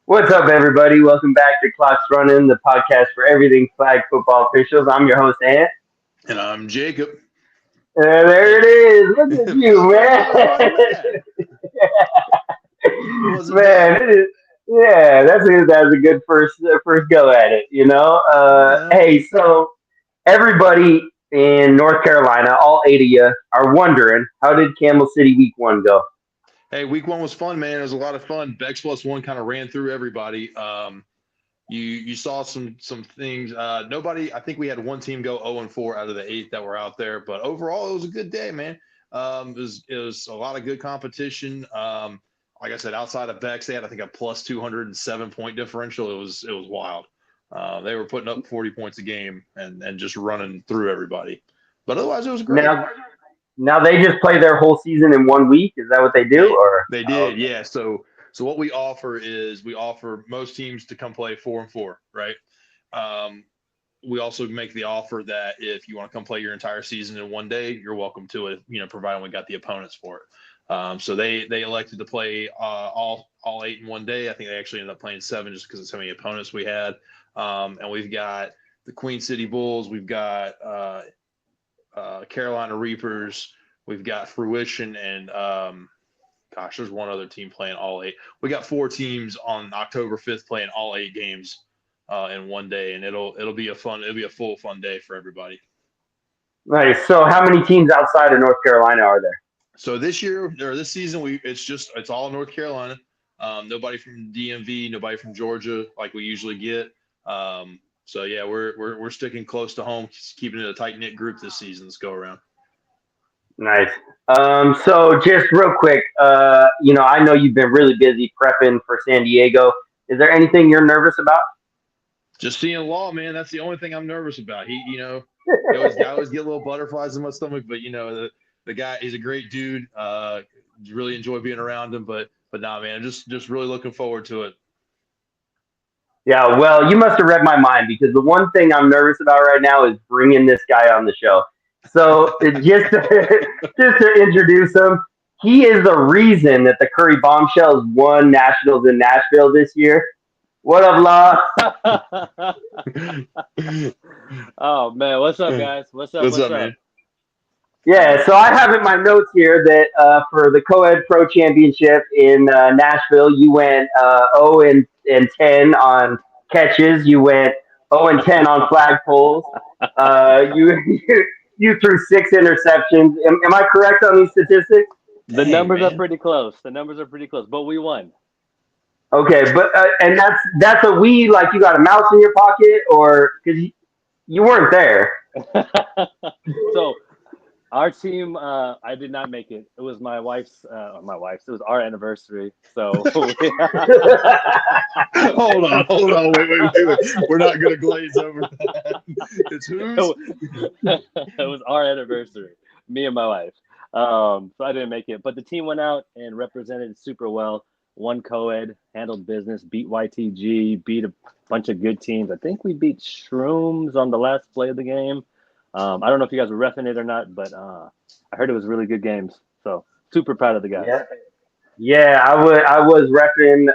What's up, everybody? Welcome back to Clocks Running, the podcast for everything flag football officials. I'm your host, Ant. And I'm Jacob. There it Hey, is. Look at you, look at man. that. Wasn't Man, bad. it is. Yeah, that's a good first go at it. Yeah. Hey, so everybody in North Carolina, all eight of you, are wondering how did Camel City Week 1 go? Hey, week 1 was fun, man. It was a lot of fun. Bex plus one kind of ran through everybody. You saw some things. Nobody. I think we had one team go 0-4 out of the eight that were out there. But overall, it was a good day, man. It was a lot of good competition. Like I said, outside of Bex, they had I think a plus 207 point differential. It was wild. They were putting up 40 points a game and just running through everybody. But otherwise, it was great. Now, now they just play their whole season in 1 week. Is that what they do? They Or they oh, did, yeah. So what we offer is we offer most teams to come play 4-4, right? Um, we also make the offer that if you want to come play your entire season in one day, you're welcome to it. Providing we got the opponents for it. So they elected to play all eight in one day. I think they actually ended up playing seven just because of how many opponents we had. And we've got the Queen City Bulls, we've got Carolina Reapers, we've got Fruition, and gosh, there's one other team playing all eight. We got four teams on October 5th playing all eight games in one day, and it'll be a full fun day for everybody. nice. So, how many teams outside of North Carolina are there? So this year or this season, it's all North Carolina. Nobody from DMV, nobody from Georgia like we usually get. So yeah, we're sticking close to home, keeping it a tight knit group this season. Let's go around. Nice. So just real quick, I know you've been really busy prepping for San Diego. Is there anything you're nervous about? Just seeing Law, man. That's the only thing I'm nervous about. I always get little butterflies in my stomach, but the guy, he's a great dude. Really enjoy being around him, but nah, man, just really looking forward to it. Yeah, well, you must have read my mind because the one thing I'm nervous about right now is bringing this guy on the show. So just just to introduce him, he is the reason that the Curry Bombshells won nationals in Nashville this year. What up, Law? Oh man, what's up, guys? What's up? What's What's up, up? man? Yeah, so I have in my notes here that for the co-ed pro championship in Nashville, you went 0 and 10 on catches. You went 0 and 10 on flagpoles. You threw six interceptions. Am I correct on these statistics? The Dang, numbers are man. pretty close. The numbers are pretty close, but we won. Okay, but and that's a we like you got a mouse in your pocket or because you weren't there. So our team, I did not make it. It was my wife's. My wife's. It was our anniversary. So Hold on, wait. We're not gonna glaze over that. It's who's? it was our anniversary. Me and my wife. So I didn't make it, but the team went out and represented super well. Won co-ed, handled business, beat YTG, beat a bunch of good teams. I think we beat Shrooms on the last play of the game. I don't know if you guys were reffing it or not, but I heard it was really good games. So super proud of the guys. Yeah. Yeah, I was repping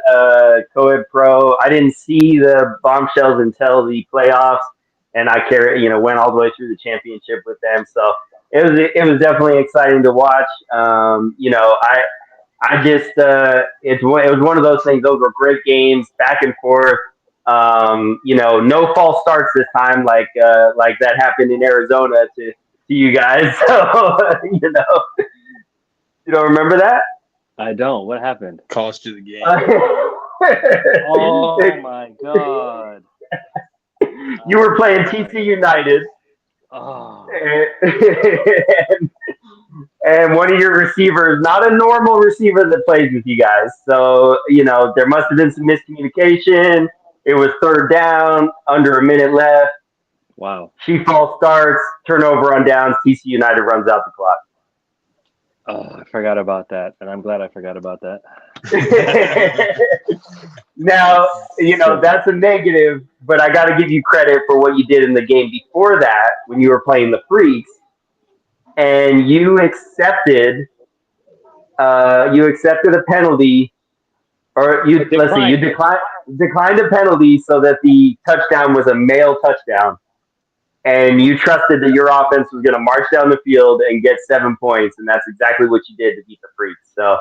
co-ed pro. I didn't see the bombshells until the playoffs, and I went all the way through the championship with them. So it was definitely exciting to watch. I just it was one of those things. Those were great games, back and forth. No false starts this time, like that happened in Arizona to you guys. So you don't remember that. I don't. What happened? Cost you the game. Oh my god. You were Oh playing my. TC United, Oh. and, and one of your receivers, not a normal receiver that plays with you guys. So, there must have been some miscommunication. It was third down, under a minute left. Wow. She false starts, turnover on downs. TC United runs out the clock. Oh, I forgot about that, and I'm glad I forgot about that. Now, So that's a negative, but I got to give you credit for what you did in the game before that when you were playing the Freaks, and you accepted a penalty Or you let's see, you Declined it. declined a penalty so that the touchdown was a male touchdown, and you trusted that your offense was going to march down the field and get 7 points, and that's exactly what you did to beat the Freaks. So,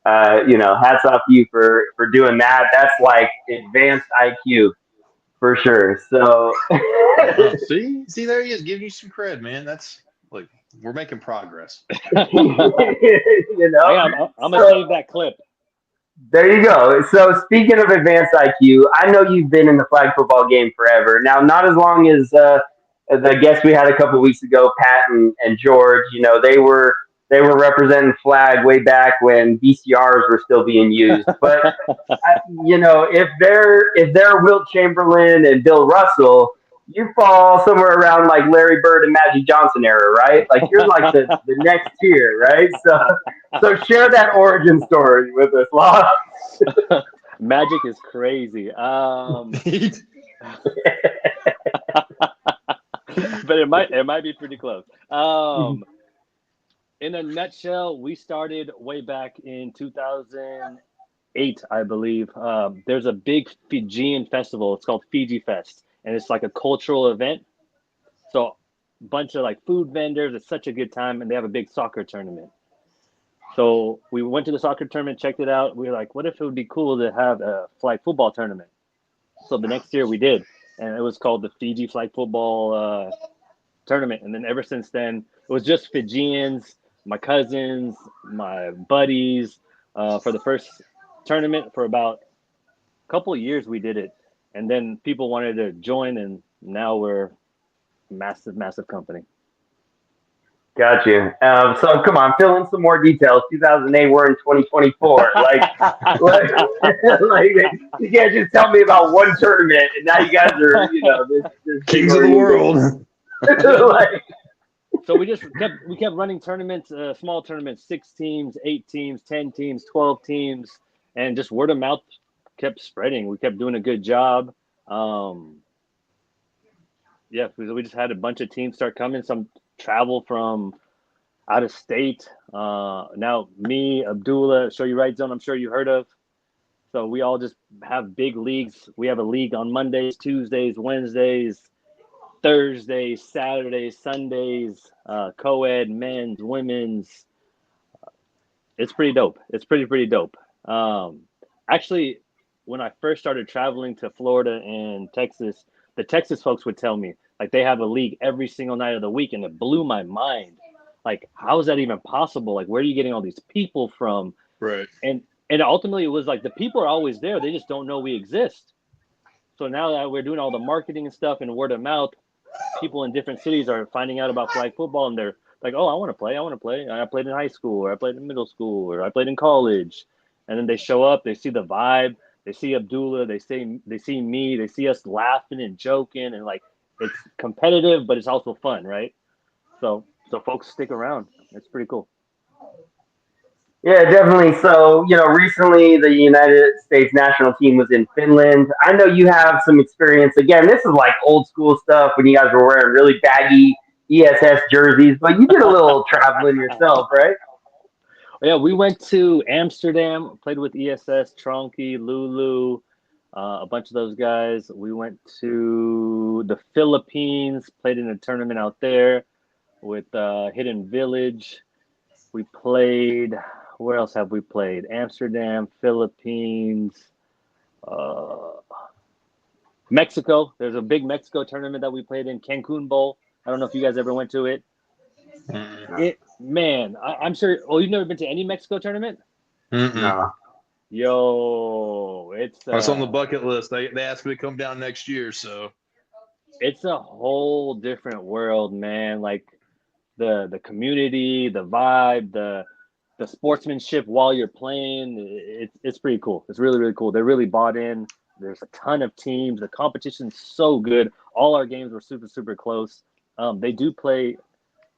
hats off to you for doing that. That's like advanced IQ for sure. So, See, there he is, giving you some cred, man. That's like we're making progress. you know, I'm gonna so save that clip. there you go. So speaking of advanced IQ, I know you've been in the flag football game forever. Now, not as long as the guests we had a couple weeks ago, Pat and George. They were representing flag way back when VCRs were still being used. But if they're Wilt Chamberlain and Bill Russell, you fall somewhere around like Larry Bird and Magic Johnson era, right? Like you're like the next tier, right? So share that origin story with us, Law. Magic is crazy. But it might be pretty close. In a nutshell, we started way back in 2008, I believe. There's a big Fijian festival. It's called Fiji Fest, and it's like a cultural event. So, a bunch of like food vendors. It's such a good time, and they have a big soccer tournament. So we went to the soccer tournament, checked it out. We were like, what if it would be cool to have a flag football tournament? So the next year we did, and it was called the Fiji Flag Football tournament. And then ever since then, it was just Fijians, my cousins, my buddies. For the first tournament, for about a couple of years, we did it, and then people wanted to join, and now we're a massive, massive company. Got you. So come on, fill in some more details. 2008, we're in 2024. Like, like you can't just tell me about one tournament and now you guys are, this big Kings of the world. like, So we kept running tournaments, small tournaments, 6 teams, 8 teams, 10 teams, 12 teams, and just word of mouth kept spreading. We kept doing a good job. Um, yeah, we just had a bunch of teams start coming. Some travel from out of state. Now me, Abdullah, Show You Right Zone, I'm sure you heard of. So we all just have big leagues. We have a league on Mondays, Tuesdays, Wednesdays, Thursdays, Saturdays, Sundays, co-ed, men's, women's. It's pretty dope. It's pretty dope. Actually, when I first started traveling to Florida and Texas, the Texas folks would tell me like they have a league every single night of the week, and it blew my mind. Like, how is that even possible? Like, where are you getting all these people from? Right. And ultimately, it was like the people are always there. They just don't know we exist. So now that we're doing all the marketing and stuff and word of mouth, people in different cities are finding out about flag football, and they're like, "Oh, I want to play. I want to play. I played in high school, or I played in middle school, or I played in college." And then they show up. They see the vibe. They see Abdullah. They see me. They see us laughing and joking, and like it's competitive, but it's also fun, right? So folks stick around. It's pretty cool. yeah, definitely. So, recently the United States national team was in Finland. I know you have some experience. Again, this is like old school stuff when you guys were wearing really baggy ESS jerseys, but you did a little traveling yourself, right? Yeah, we went to Amsterdam, played with ESS, Tronky, Lulu, a bunch of those guys. We went to the Philippines, played in a tournament out there with Hidden Village. We played, where else have we played? Amsterdam, Philippines, uh, Mexico. There's a big Mexico tournament that we played in, Cancun Bowl. I don't know if you guys ever went to it. Man, I'm sure. Oh, you've never been to any Mexico tournament? Mm-mm. No. Yo, it's That's on the bucket list. They asked me to come down next year, so it's a whole different world, man. Like the community, the vibe, the sportsmanship while you're playing. It's pretty cool. It's really really cool. They're really bought in. There's a ton of teams. The competition's so good. All our games were super super close. They do play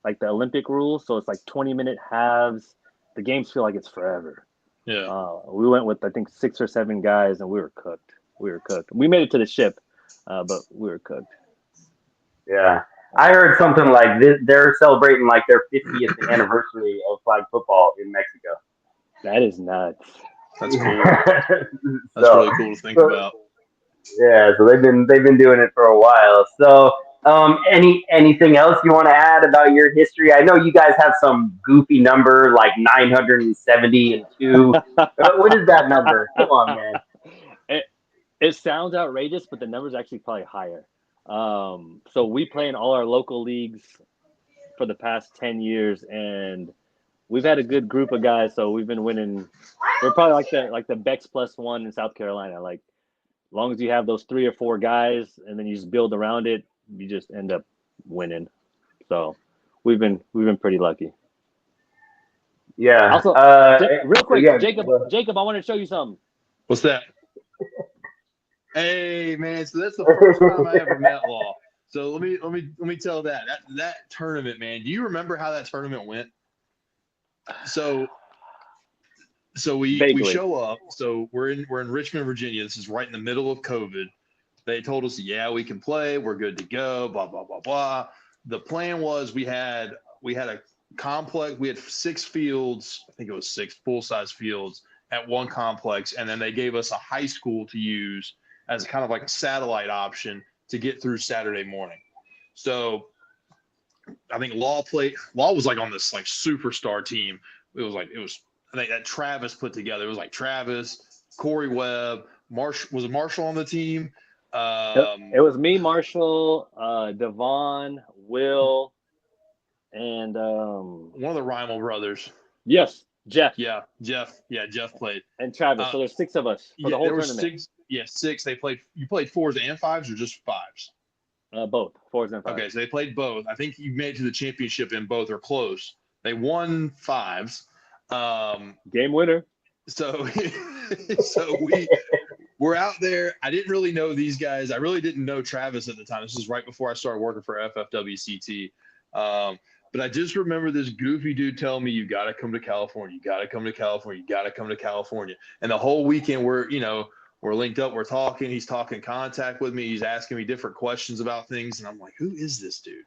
like the Olympic rules, so it's like 20-minute halves. The games feel like it's forever. yeah. We went with I think 6 or 7 guys, and we were cooked. We were cooked. We made it to the ship, but we were cooked. Yeah. I heard something like this, they're celebrating like their 50th anniversary of flag football in Mexico. That is nuts. That's cool. That's so, really cool to think so about. yeah, so they've been doing it for a while. So, anything else you want to add about your history? I know you guys have some goofy number like 972. What is that number? Come on, man. it, it sounds outrageous, but the number's actually probably higher. So we play in all our local leagues for the past 10 years, and we've had a good group of guys. So we've been winning. We're probably like the Bex plus one in South Carolina. Like, as long as you have those 3 or 4 guys, and then you just build around it, you just end up winning. So we've been pretty lucky. Yeah. Also, real quick, Yeah. Jacob, I want to show you something. What's that? Hey man, so that's the first time I ever met Law. So let me tell that tournament, man. Do you remember how that tournament went? So we Vaguely. show up. So we're in Richmond, Virginia. This is right in the middle of COVID. They told us, yeah, we can play. We're good to go. Blah blah blah blah. The plan was we had a complex. We had 6 fields. I think it was 6 full size fields at one complex, and then they gave us a high school to use as kind of like a satellite option to get through Saturday morning. So I think Law was like on this like superstar team. It was I think that Travis put together. It was like Travis, Corey Webb, was it Marshall on the team? It was me, Marshall, Devon, Will, and one of the Rimal brothers. yes, Jeff. Yeah, Jeff. Yeah, Jeff played. And Travis. So there's 6 of us for the whole there tournament. Were 6. Yeah, 6. They played. You played 4s and 5s, or just 5s? Both 4s and 5s. Okay, so they played both. I think you made it to the championship in both, or close. They won 5s. Game winner. So we're out there. I didn't really know these guys. I really didn't know Travis at the time. This was right before I started working for FFWCT. But I just remember this goofy dude telling me, you got to come to California. You got to come to California. You got to come to California. And the whole weekend we're linked up. We're talking. He's talking contact with me. He's asking me different questions about things. And I'm like, who is this dude?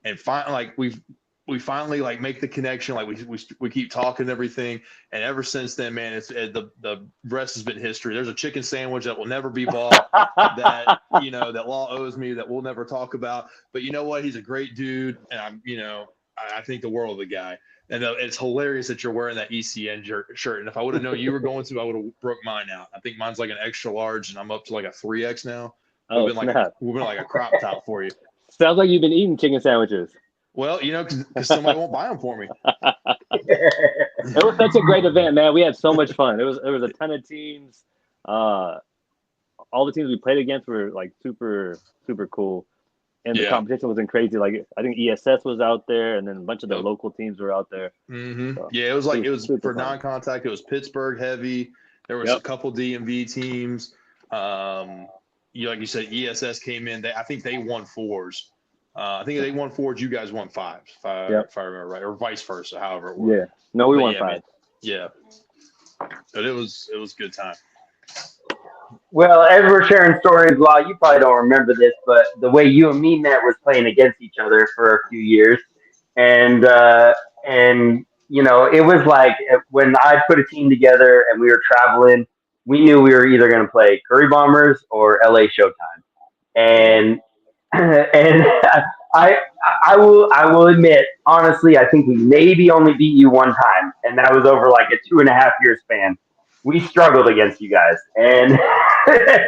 And finally, like, we finally like make the connection. Like we keep talking and everything. And ever since then, man, the rest has been history. There's a chicken sandwich that will never be bought that Law owes me that we'll never talk about. But you know what? He's a great dude. And I think the world of the guy. And it's hilarious that you're wearing that ECN shirt. And if I would have known you were going to, I would have broke mine out. I think mine's like an extra large, and I'm up to like a 3X now. Oh, we've been like a crop top for you. Sounds like you've been eating chicken sandwiches. Well, because somebody won't buy them for me. It was such a great event, man. We had so much fun. There was a ton of teams. All the teams we played against were like super, super cool. And the competition wasn't crazy. Like, I think ESS was out there, and then a bunch of the local teams were out there. Mm-hmm. So, yeah, it was for non-contact. It was Pittsburgh heavy. There was a couple DMV teams. Like you said, ESS came in. I think they won 4s. I think they won 4s. You guys won 5s, if I remember right, or vice versa. However it was. Yeah. No, we won 5. Man. Yeah. But it was a good time. Well, as we're sharing stories, Law, you probably don't remember this, but the way you and me met was playing against each other for a few years, and it was like when I put a team together and we were traveling, we knew we were either going to play Curry Bombers or LA Showtime, and and I will admit, honestly, I think we maybe only beat you one time, and that was over like a 2.5 year span. We struggled against you guys, and but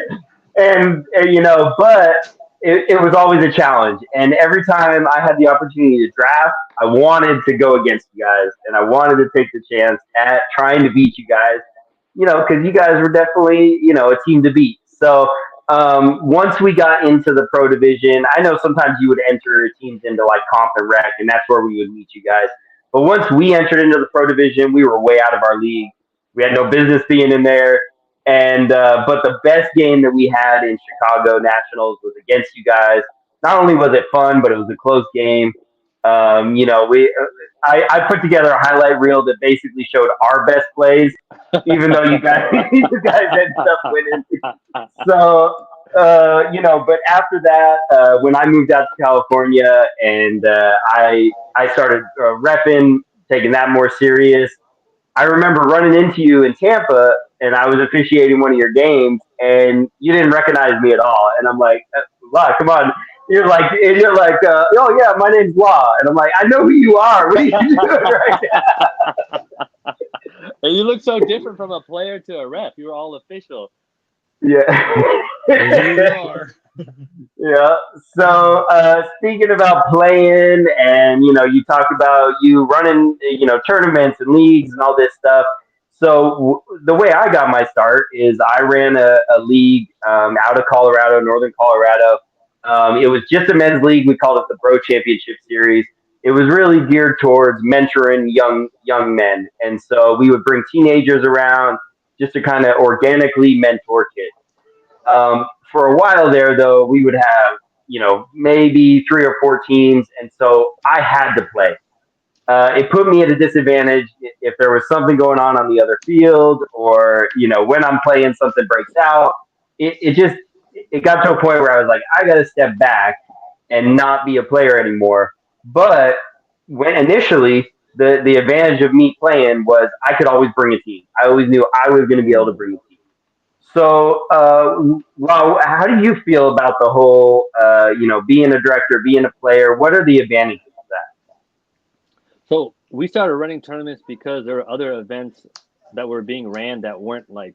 it was always a challenge. And every time I had the opportunity to draft, I wanted to go against you guys, and I wanted to take the chance at trying to beat you guys. Because you guys were definitely a team to beat. So once we got into the pro division, I know sometimes you would enter teams into like comp and rec, and that's where we would meet you guys. But once we entered into the pro division, we were way out of our league. We had no business being in there. And but the best game that we had in Chicago Nationals was against you guys. Not only was it fun, but it was a close game. I put together a highlight reel that basically showed our best plays, even though you guys ended up winning. So but after that, when I moved out to California and I started repping, taking that more serious. I remember running into you in Tampa and I was officiating one of your games, and you didn't recognize me at all. And I'm like, Law, come on. Oh yeah, my name's Law, and I'm like, I know who you are. What are you doing right now? And you look so different from a player to a ref. You were all official. Yeah. And here we are. Yeah. So speaking about playing, and you talked about you running, tournaments and leagues and all this stuff. So the way I got my start is I ran a league out of Colorado, Northern Colorado. It was just a men's league. We called it the Bro Championship Series. It was really geared towards mentoring young men, and so we would bring teenagers around just to kind of organically mentor kids. For a while there, though, we would have, maybe 3 or 4 teams. And so I had to play. It put me at a disadvantage if there was something going on the other field, or, when I'm playing, something breaks out. It got to a point where I was like, I got to step back and not be a player anymore. But when initially, the advantage of me playing was I could always bring a team. I always knew I was going to be able to bring a team. So, Lau, how do you feel about the whole, being a director, being a player? What are the advantages of that? So we started running tournaments because there were other events that were being ran that weren't like,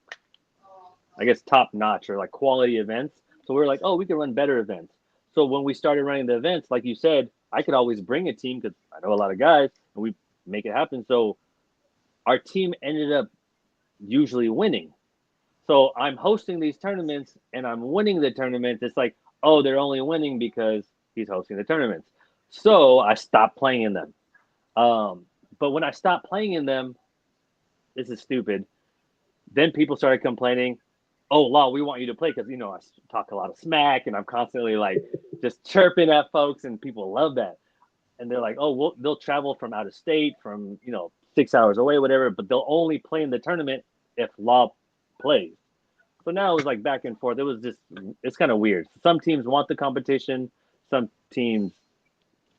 I guess, top notch or like quality events. So we were like, oh, we can run better events. So when we started running the events, like you said, I could always bring a team because I know a lot of guys and we make it happen. So our team ended up usually winning. So I'm hosting these tournaments and I'm winning the tournaments. It's like, oh, they're only winning because he's hosting the tournaments. So I stopped playing in them. But when I stopped playing in them, this is stupid. Then people started complaining, oh, Law, we want you to play because, I talk a lot of smack and I'm constantly like just chirping at folks and people love that. And they're like, oh, well, they'll travel from out of state, from, 6 hours away, whatever, but they'll only play in the tournament if Law plays. So now it was like back and forth. It's kind of weird. Some teams want the competition. Some teams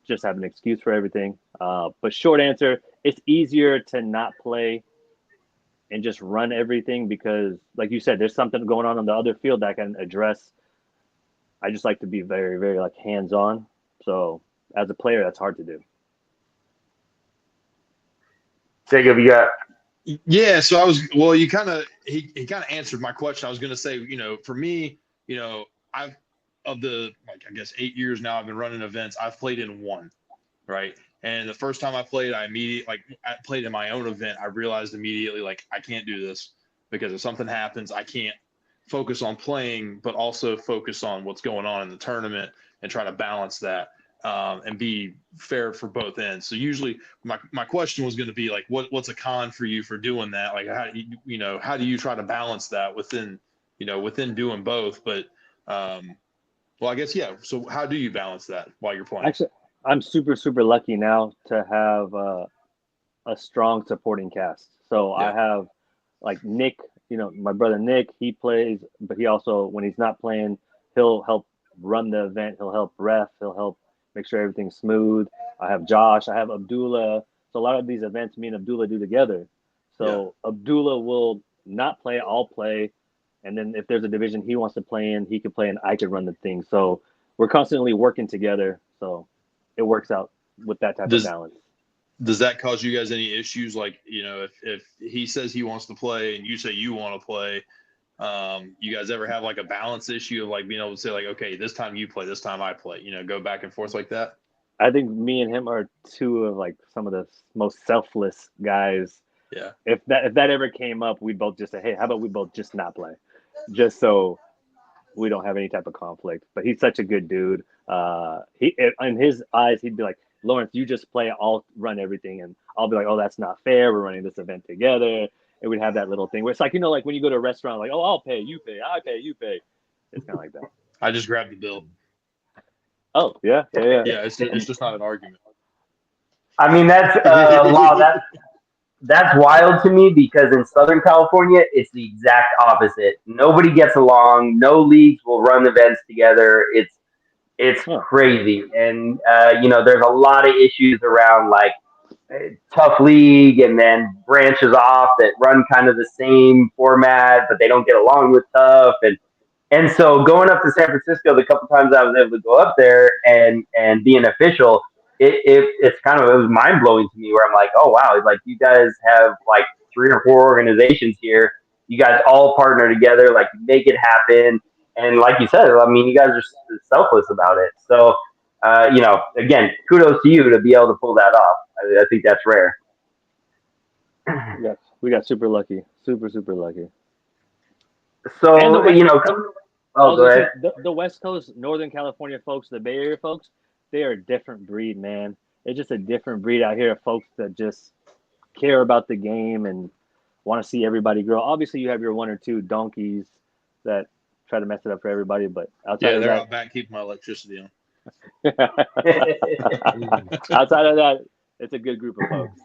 just have an excuse for everything. But short answer, it's easier to not play and just run everything because, like you said, there's something going on the other field that I can address. I just like to be very, very like hands-on. So as a player, that's hard to do. Jacob, you got. Yeah, so I was well. You kind of he kind of answered my question. I was going to say, for me, I've of the like I guess 8 years now I've been running events. I've played in one, right? And the first time I played, I played in my own event. I realized immediately like I can't do this because if something happens, I can't focus on playing, but also focus on what's going on in the tournament and try to balance that. And be fair for both ends. So usually my question was going to be like, what's a con for you for doing that? Like how do you try to balance that within doing both? But well, I guess, yeah. So how do you balance that while you're playing? Actually, I'm super, super lucky now to have a strong supporting cast. So I Yeah. have like Nick, my brother Nick, he plays, but he also, when he's not playing, he'll help run the event. He'll help ref. He'll help make sure everything's smooth. I have Josh. I have Abdullah. So a lot of these events me and Abdullah do together. So Abdullah will not play. I'll play. And then if there's a division he wants to play in, he can play and I can run the thing. So we're constantly working together. So it works out with that type of Does balance. does that cause you guys any issues? Like, if he says he wants to play and you say you want to play, you guys ever have like a balance issue of like being able to say like, okay, this time you play, this time I play, go back and forth like that? I think me and him are two of like some of the most selfless guys. Yeah. If that ever came up, we'd both just say, hey, how about we both just not play? Just so we don't have any type of conflict. But he's such a good dude. He in his eyes, he'd be like, Lawrence, you just play, I'll run everything, and I'll be like, oh, that's not fair. We're running this event together, and we'd have that little thing where it's like like when you go to a restaurant, like, oh, I'll pay, you pay, I pay, you pay. It's kind of like that. I just grabbed the bill. Oh yeah. Yeah, it's just not an argument. I mean, that's Law. That's wild to me because in Southern California, it's the exact opposite. Nobody gets along. No leagues will run events together. It's Huh. crazy, and there's a lot of issues around like tough league and then branches off that run kind of the same format, but they don't get along with tough. And so going up to San Francisco, the couple times I was able to go up there and be an official, it's kind of it was mind blowing to me where I'm like, oh wow, like you guys have like 3 or 4 organizations here. You guys all partner together, like make it happen. And like you said, I mean, you guys are selfless about it. So, again, kudos to you to be able to pull that off. I think that's rare. We got super lucky, super lucky. And So, I oh, was go gonna ahead. say the West Coast, Northern California folks, the Bay Area folks, they are a different breed, man. It's just a different breed out here of folks that just care about the game and want to see everybody grow. Obviously, you have your 1 or 2 donkeys that try to mess it up for everybody, but outside Yeah, of they're that, out back keeping my electricity on. outside of that, it's a good group of folks.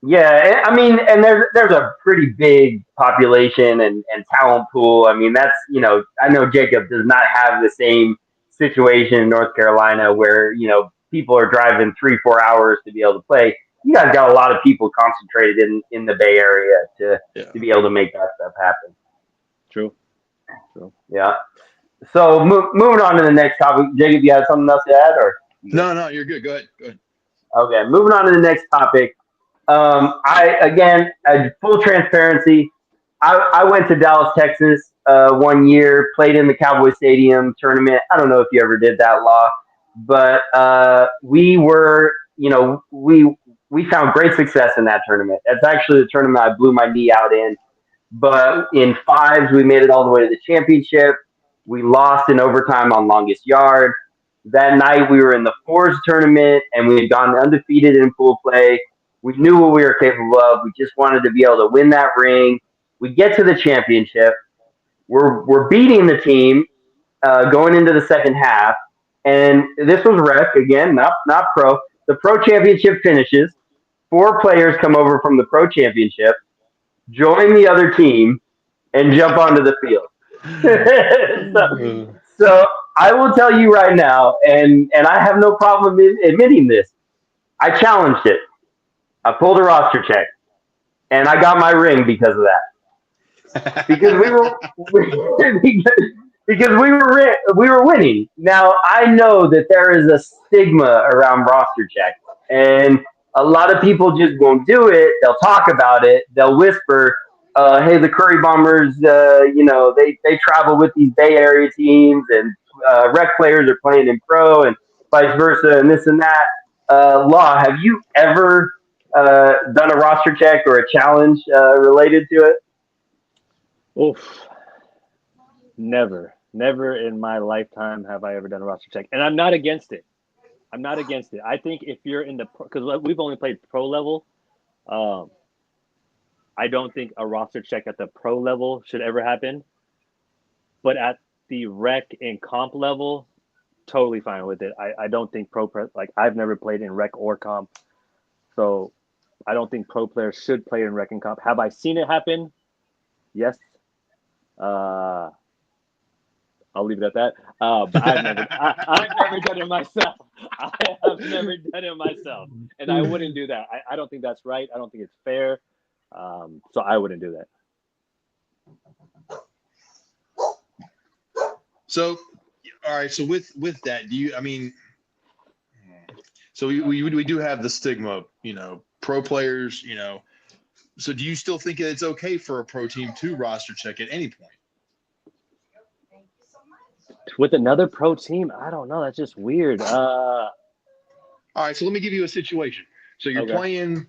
Yeah, I mean, and there's a pretty big population and talent pool. I mean, that's I know Jacob does not have the same situation in North Carolina where people are driving 3 4 hours to be able to play. You guys got a lot of people concentrated in the Bay Area Yeah. to be able to make that stuff happen. True. Yeah. So moving on to the next topic, Jacob, you have something else to add, or No, you're good. Go ahead. okay? Moving on to the next topic. I again, full transparency. I went to Dallas, Texas, 1 year, played in the Cowboy Stadium tournament. I don't know if you ever did that, Law, but we were, we found great success in that tournament. That's actually the tournament I blew my knee out in. But in fives, we made it all the way to the championship. We lost in overtime on longest yard. That night, we were in the fours tournament, and we had gone undefeated in pool play. We knew what we were capable of. We just wanted to be able to win that ring. We get to the championship. We're beating the team going into the second half, and this was rec again, not pro. The pro championship finishes. 4 players come over from the pro championship, join the other team, and jump onto the field. so I will tell you right now, and I have no problem admitting this. I challenged it. I pulled a roster check, and I got my ring because of that. Because we were because we were winning. Now I know that there is a stigma around roster checks, and a lot of people just won't do it. They'll talk about it. They'll whisper, "Hey, the Curry Bombers, they travel with these Bay Area teams, and rec players are playing in pro, and vice versa, and this and that." Law, have you ever done a roster check or a challenge related to it? Oof. Never in my lifetime have I ever done a roster check, and I'm not against it. I think if you're in the because we've only played pro level, um, I don't think a roster check at the pro level should ever happen. But at the rec and comp level, totally fine with it. I don't think like I've never played in rec or comp, so I don't think pro players should play in rec and comp. Have I seen it happen? Yes. Uh, I'll leave it at that. But I've never done it myself. I have never done it myself, and I wouldn't do that. I don't think that's right. I don't think it's fair. So I wouldn't do that. So, all right. So with that, do you? I mean, so we do have the stigma, pro players, So do you still think it's okay for a pro team to roster check at any point? With another pro team, I don't know. That's just weird. All right. So let me give you a situation. So you're Okay. playing.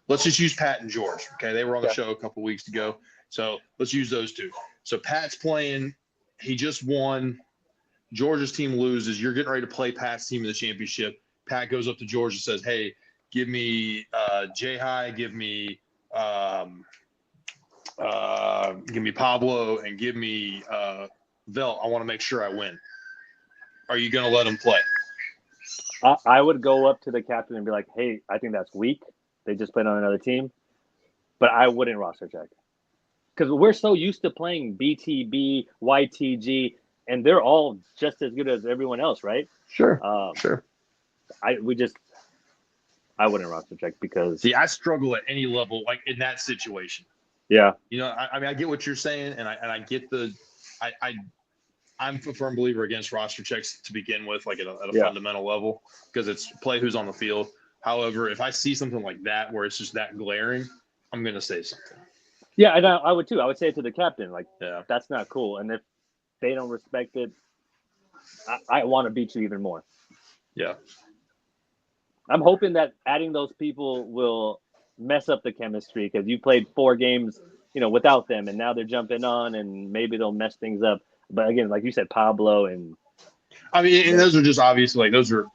Let's just use Pat and George. Okay, they were on the show a couple weeks ago. So let's use those two. So Pat's playing. He just won. George's team loses. You're getting ready to play Pat's team in the championship. Pat goes up to George and says, "Hey, give me J High, give me Pablo, and give me Vel. I want to make sure I win." Are you going to let him play? I would go up to the captain and be like, "Hey, I think that's weak. They just played on another team," but I wouldn't roster check because we're so used to playing BTB, YTG, and they're all just as good as everyone else, right? Sure. Um, Sure. I wouldn't roster check because See, I struggle at any level, like in that situation. yeah, You know, I mean, I get what you're saying, and I get I'm a firm believer against roster checks to begin with, like at a fundamental level, because it's play who's on the field. However, if I see something like that where it's just that glaring, I'm gonna say something. yeah, and I would too. I would say it to the captain, like, Yeah. that's not cool. And if they don't respect it, I want to beat you even more. Yeah. I'm hoping that adding those people will mess up the chemistry because you played 4 games, without them, and now they're jumping on, and maybe they'll mess things up. But again, like you said, Pablo and I mean, and those are just obviously like those are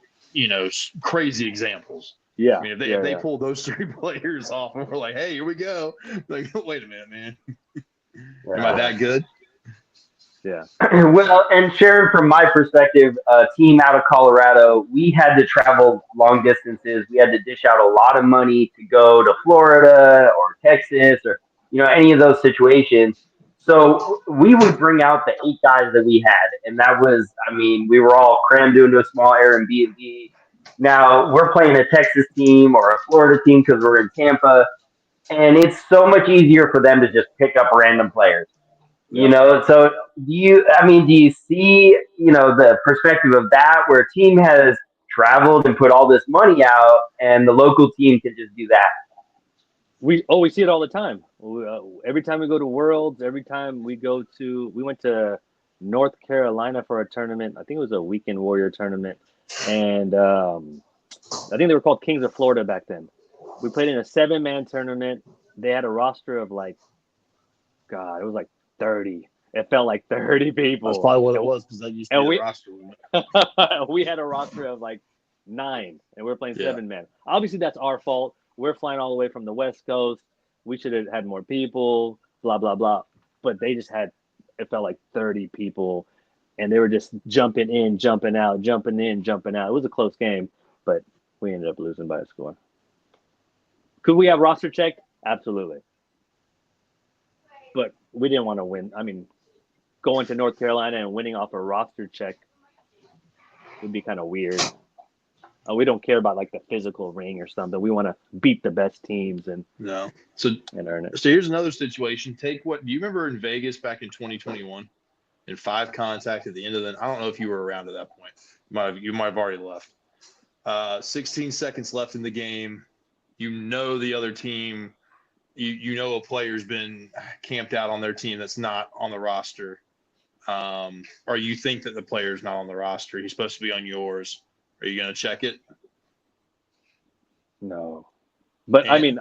crazy examples. yeah, I mean, if they pull those 3 players off, and we're like, hey, here we go. Like, wait a minute, man. Am I that good? Yeah. Well, and Sharon, from my perspective, a team out of Colorado, we had to travel long distances. We had to dish out a lot of money to go to Florida or Texas or any of those situations. So we would bring out the 8 guys that we had, and that was, I mean, we were all crammed into a small Airbnb. Now we're playing a Texas team or a Florida team because we're in Tampa, and it's so much easier for them to just pick up random players. Yep. So do you see, the perspective of that where a team has traveled and put all this money out and the local team can just do that? We see it all the time. Every time we go to Worlds, every time we went to North Carolina for a tournament. I think it was a Weekend Warrior tournament, and I think they were called Kings of Florida back then. We played in a 7-man tournament. They had a roster of it was like 30. It felt like 30 people. That's probably what it was because I used to be the roster. We had a roster of 9, and we were playing 7-man. Obviously, that's our fault. We're flying all the way from the West Coast. We should have had more people, blah, blah, blah. But they just it felt like 30 people, and they were just jumping in, jumping out, jumping in, jumping out. It was a close game, but we ended up losing by a score. Could we have roster checked? Absolutely. But we didn't want to win. I mean, going to North Carolina and winning off a roster check would be kind of weird. We don't care about the physical ring or something. We want to beat the best teams and earn it. So here's another situation. Do you remember in Vegas back in 2021 in 5 contact at the end of I don't know if you were around at that point. You might have already left. 16 seconds left in the game. The other team, a player's been camped out on their team that's not on the roster. Or you think that the player's not on the roster. He's supposed to be on yours. Are you going to check it? No. But, I mean...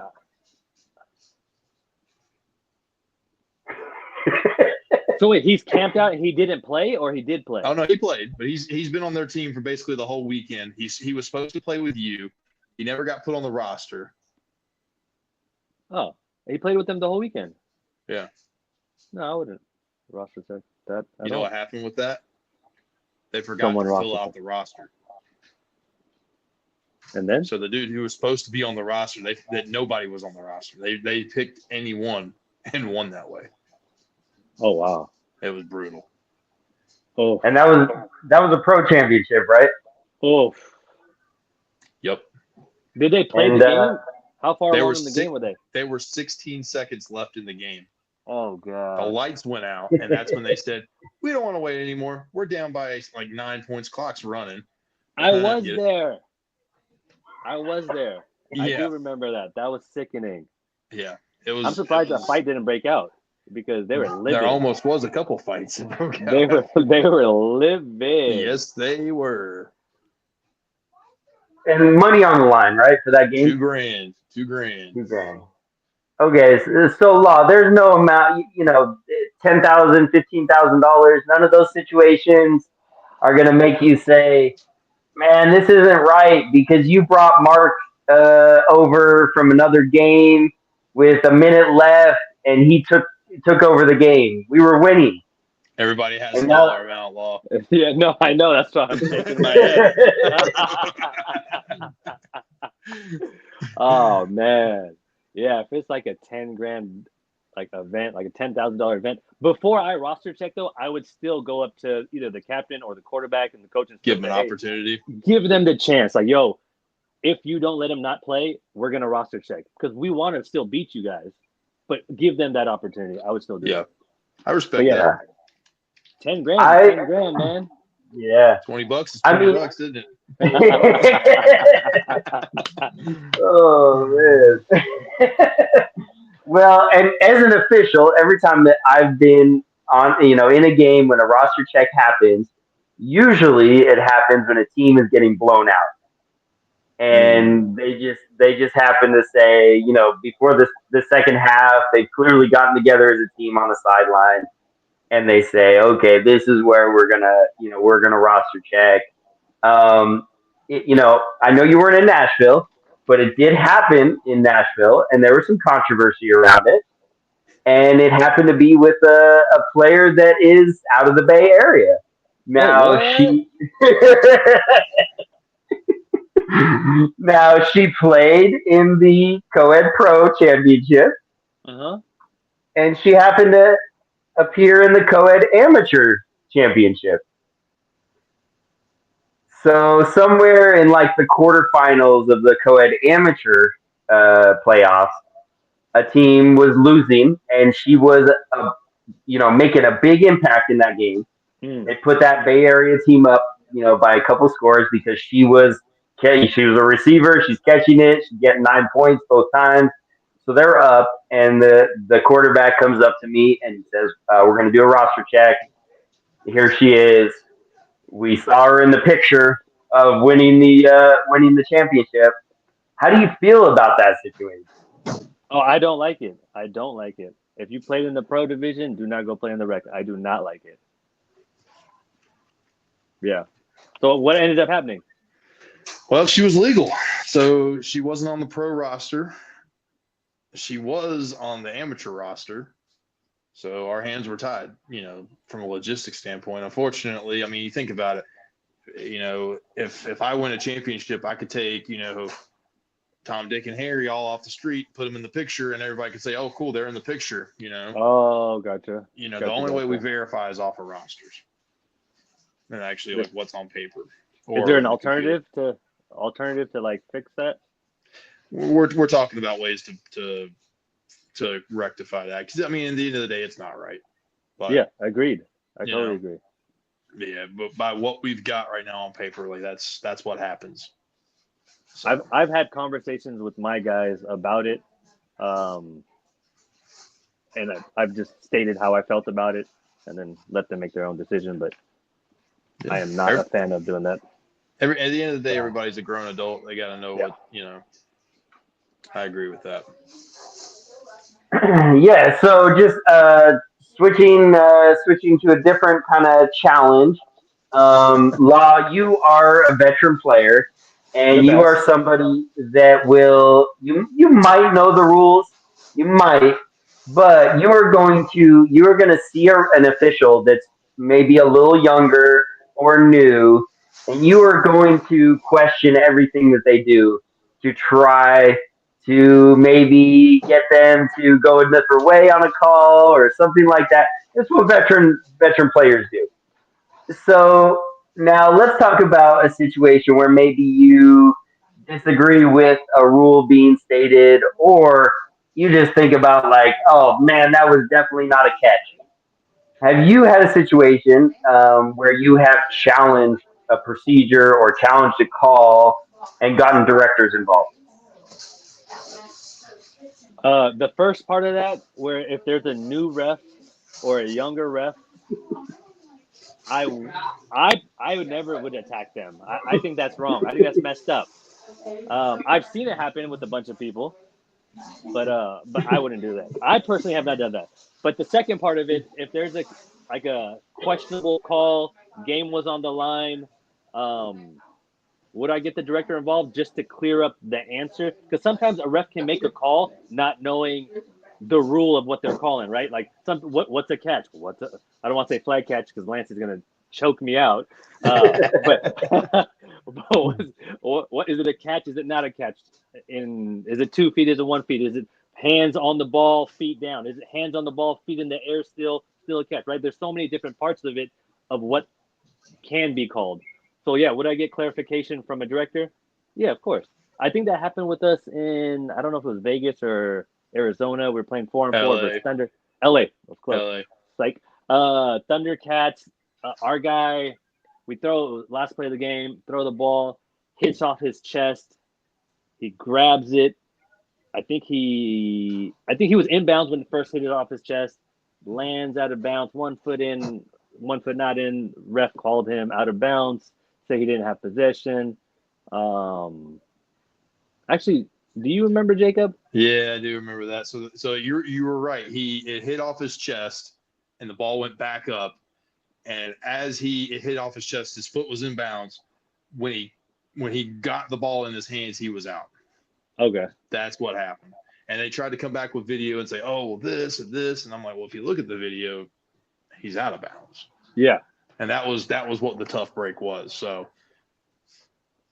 So wait, he's camped out and he didn't play, or he did play? Oh, no, he played. But he's been on their team for basically the whole weekend. He was supposed to play with you. He never got put on the roster. Oh, he played with them the whole weekend? Yeah. No, I wouldn't roster check that. You know what happened with that? They forgot to fill out the roster. And then? So the dude who was supposed to be on the roster, that nobody was on the roster. They picked anyone and won that way. Oh, wow. It was brutal. Oh. And that was a pro championship, right? Oh. Yep. Did they play the game? How far along in the game were they? They were 16 seconds left in the game. Oh, God. The lights went out, and that's when they said, we don't want to wait anymore. We're down by 9 points. Clock's running. I was there. I do remember that. That was sickening. Yeah. It was. I'm surprised that fight didn't break out because they were livid. There almost was a couple fights that broke out. They were livid. Yes, they were. And money on the line, right, for that game? $2,000. $2,000. Okay, so Law, there's no amount, $10,000, $15,000. None of those situations are gonna make you say, "Man, this isn't right," because you brought Mark over from another game with a minute left, and he took over the game. We were winning. Everybody has a dollar amount, Law. Yeah, no, I know. That's why I'm shaking my head. Oh, man. Yeah, if it's like a $10,000 event, like a $10,000 event, before I roster check though, I would still go up to either the captain or the quarterback and the coach and give them an opportunity. Give them the chance. Like, yo, if you don't let him not play, we're gonna roster check because we want to still beat you guys, but give them that opportunity. I would still do it. I But respect yeah, that. 10 grand, I 10 grand, man. yeah. $20 is I mean, $20, isn't it? oh man. Well, and as an official, every time that I've been on, in a game when a roster check happens, usually it happens when a team is getting blown out, and they just happen to say, before the second half, they've clearly gotten together as a team on the sideline, and they say, okay, this is where we're gonna roster check. I know you weren't in Nashville, but it did happen in Nashville, and there was some controversy around it. And it happened to be with a player that is out of the Bay Area. Wait, Now what? she now she played in the Co-Ed Pro Championship, Uh-huh. and she happened to appear in the Co-Ed Amateur Championship. So somewhere in like the quarterfinals of the co-ed amateur playoffs, a team was losing, and she was, making a big impact in that game. Hmm. They put that Bay Area team up, by a couple scores because she was a receiver. She's catching it. She's getting 9 points both times. So they're up, and the quarterback comes up to me and he says, "We're going to do a roster check. Here she is. We saw her in the picture of winning the championship. How do you feel about that situation?" Oh, I don't like it. I don't like it. If you played in the pro division, do not go play in the rec. I do not like it. Yeah. So what ended up happening? Well, she was legal. So she wasn't on the pro roster. She was on the amateur roster. So our hands were tied, from a logistics standpoint. Unfortunately, I mean, you think about it, if I win a championship, I could take, Tom, Dick, and Harry all off the street, put them in the picture, and everybody could say, "Oh, cool, they're in the picture." Oh, gotcha. The only way we verify is off of rosters, and actually like what's on paper. Is there Or an the computer. alternative to like fix that? We're talking about ways to rectify that, because I mean, at the end of the day, it's not right. But Yeah, agreed. I you totally know, agree. yeah, but by what we've got right now on paper, like that's what happens. So I've had conversations with my guys about it, um, and I've just stated how I felt about it, and then let them make their own decision. But I yeah. am not a fan of doing that. At the end of the day, Yeah. everybody's a grown adult. They got to know Yeah. what. I agree with that. Yeah. So just switching to a different kind of challenge. Law, you are a veteran player, The and you best. are somebody that you might know the rules, you might, but you are going to see an official that's maybe a little younger or new, and you are going to question everything that they do to try to maybe get them to go a different way on a call or something like that. That's what veteran players do. So now let's talk about a situation where maybe you disagree with a rule being stated, or you just think about like, oh man, that was definitely not a catch. Have you had a situation where you have challenged a procedure or challenged a call and gotten directors involved? The first part of that, where if there's a new ref or a younger ref, I I would never would attack them. I think that's wrong. I think that's messed up. I've seen it happen with a bunch of people, but I wouldn't do that. I personally have not done that. But the second part of it, if there's a questionable call, game was on the line, um, would I get the director involved just to clear up the answer? Because sometimes a ref can make a call not knowing the rule of what they're calling, right? Like what's a catch? I don't want to say flag catch because Lance is gonna choke me out. But, what is it a catch? Is it not a catch? Is it 2 feet? Is it 1 feet? Is it hands on the ball, feet down? Is it hands on the ball, feet in the air, still a catch? Right? There's so many different parts of it of what can be called. So yeah, would I get clarification from a director? Yeah, of course. I think that happened with us in, I don't know if it was Vegas or Arizona. We were playing 4-4 versus LA, Thunder. LA, of course. LA. Like Thundercats, our guy, we throw last play of the game, throw the ball, hits off his chest. He grabs it. I think he was inbounds when he first hit it off his chest. Lands out of bounds, 1 foot in, 1 foot not in. Ref called him out of bounds, said he didn't have possession. Um, Actually, do you remember Jacob? Yeah, I do remember that. So you were right. It hit off his chest, and the ball went back up. And as it hit off his chest, his foot was in bounds. When he got the ball in his hands, he was out. Okay. That's what happened. And they tried to come back with video and say, "Oh, well, this and this," and I'm like, "Well, if you look at the video, he's out of bounds." Yeah. And that was what the tough break was. So,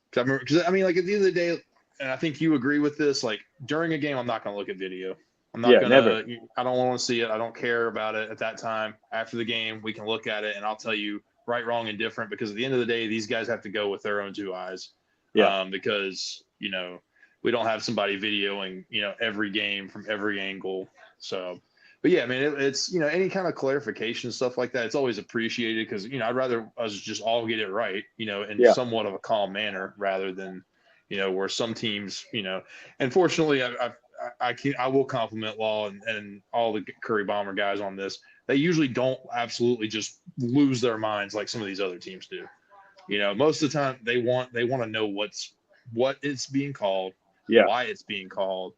because I mean, like at the end of the day, and I think you agree with this. Like during a game, I'm not going to look at video. I'm not Yeah, going never. to. I don't want to see it. I don't care about it at that time. After the game, we can look at it, and I'll tell you right, wrong, and different. Because at the end of the day, these guys have to go with their own two eyes. Yeah. Because we don't have somebody videoing every game from every angle. So, but yeah, I mean, it's any kind of clarification stuff like that. It's always appreciated because I'd rather us just all get it right, in Yeah. somewhat of a calm manner rather than where some teams, and fortunately, I will compliment Law and all the Curry Bomber guys on this. They usually don't absolutely just lose their minds like some of these other teams do. Most of the time they want to know what it's being called, Yeah. why it's being called,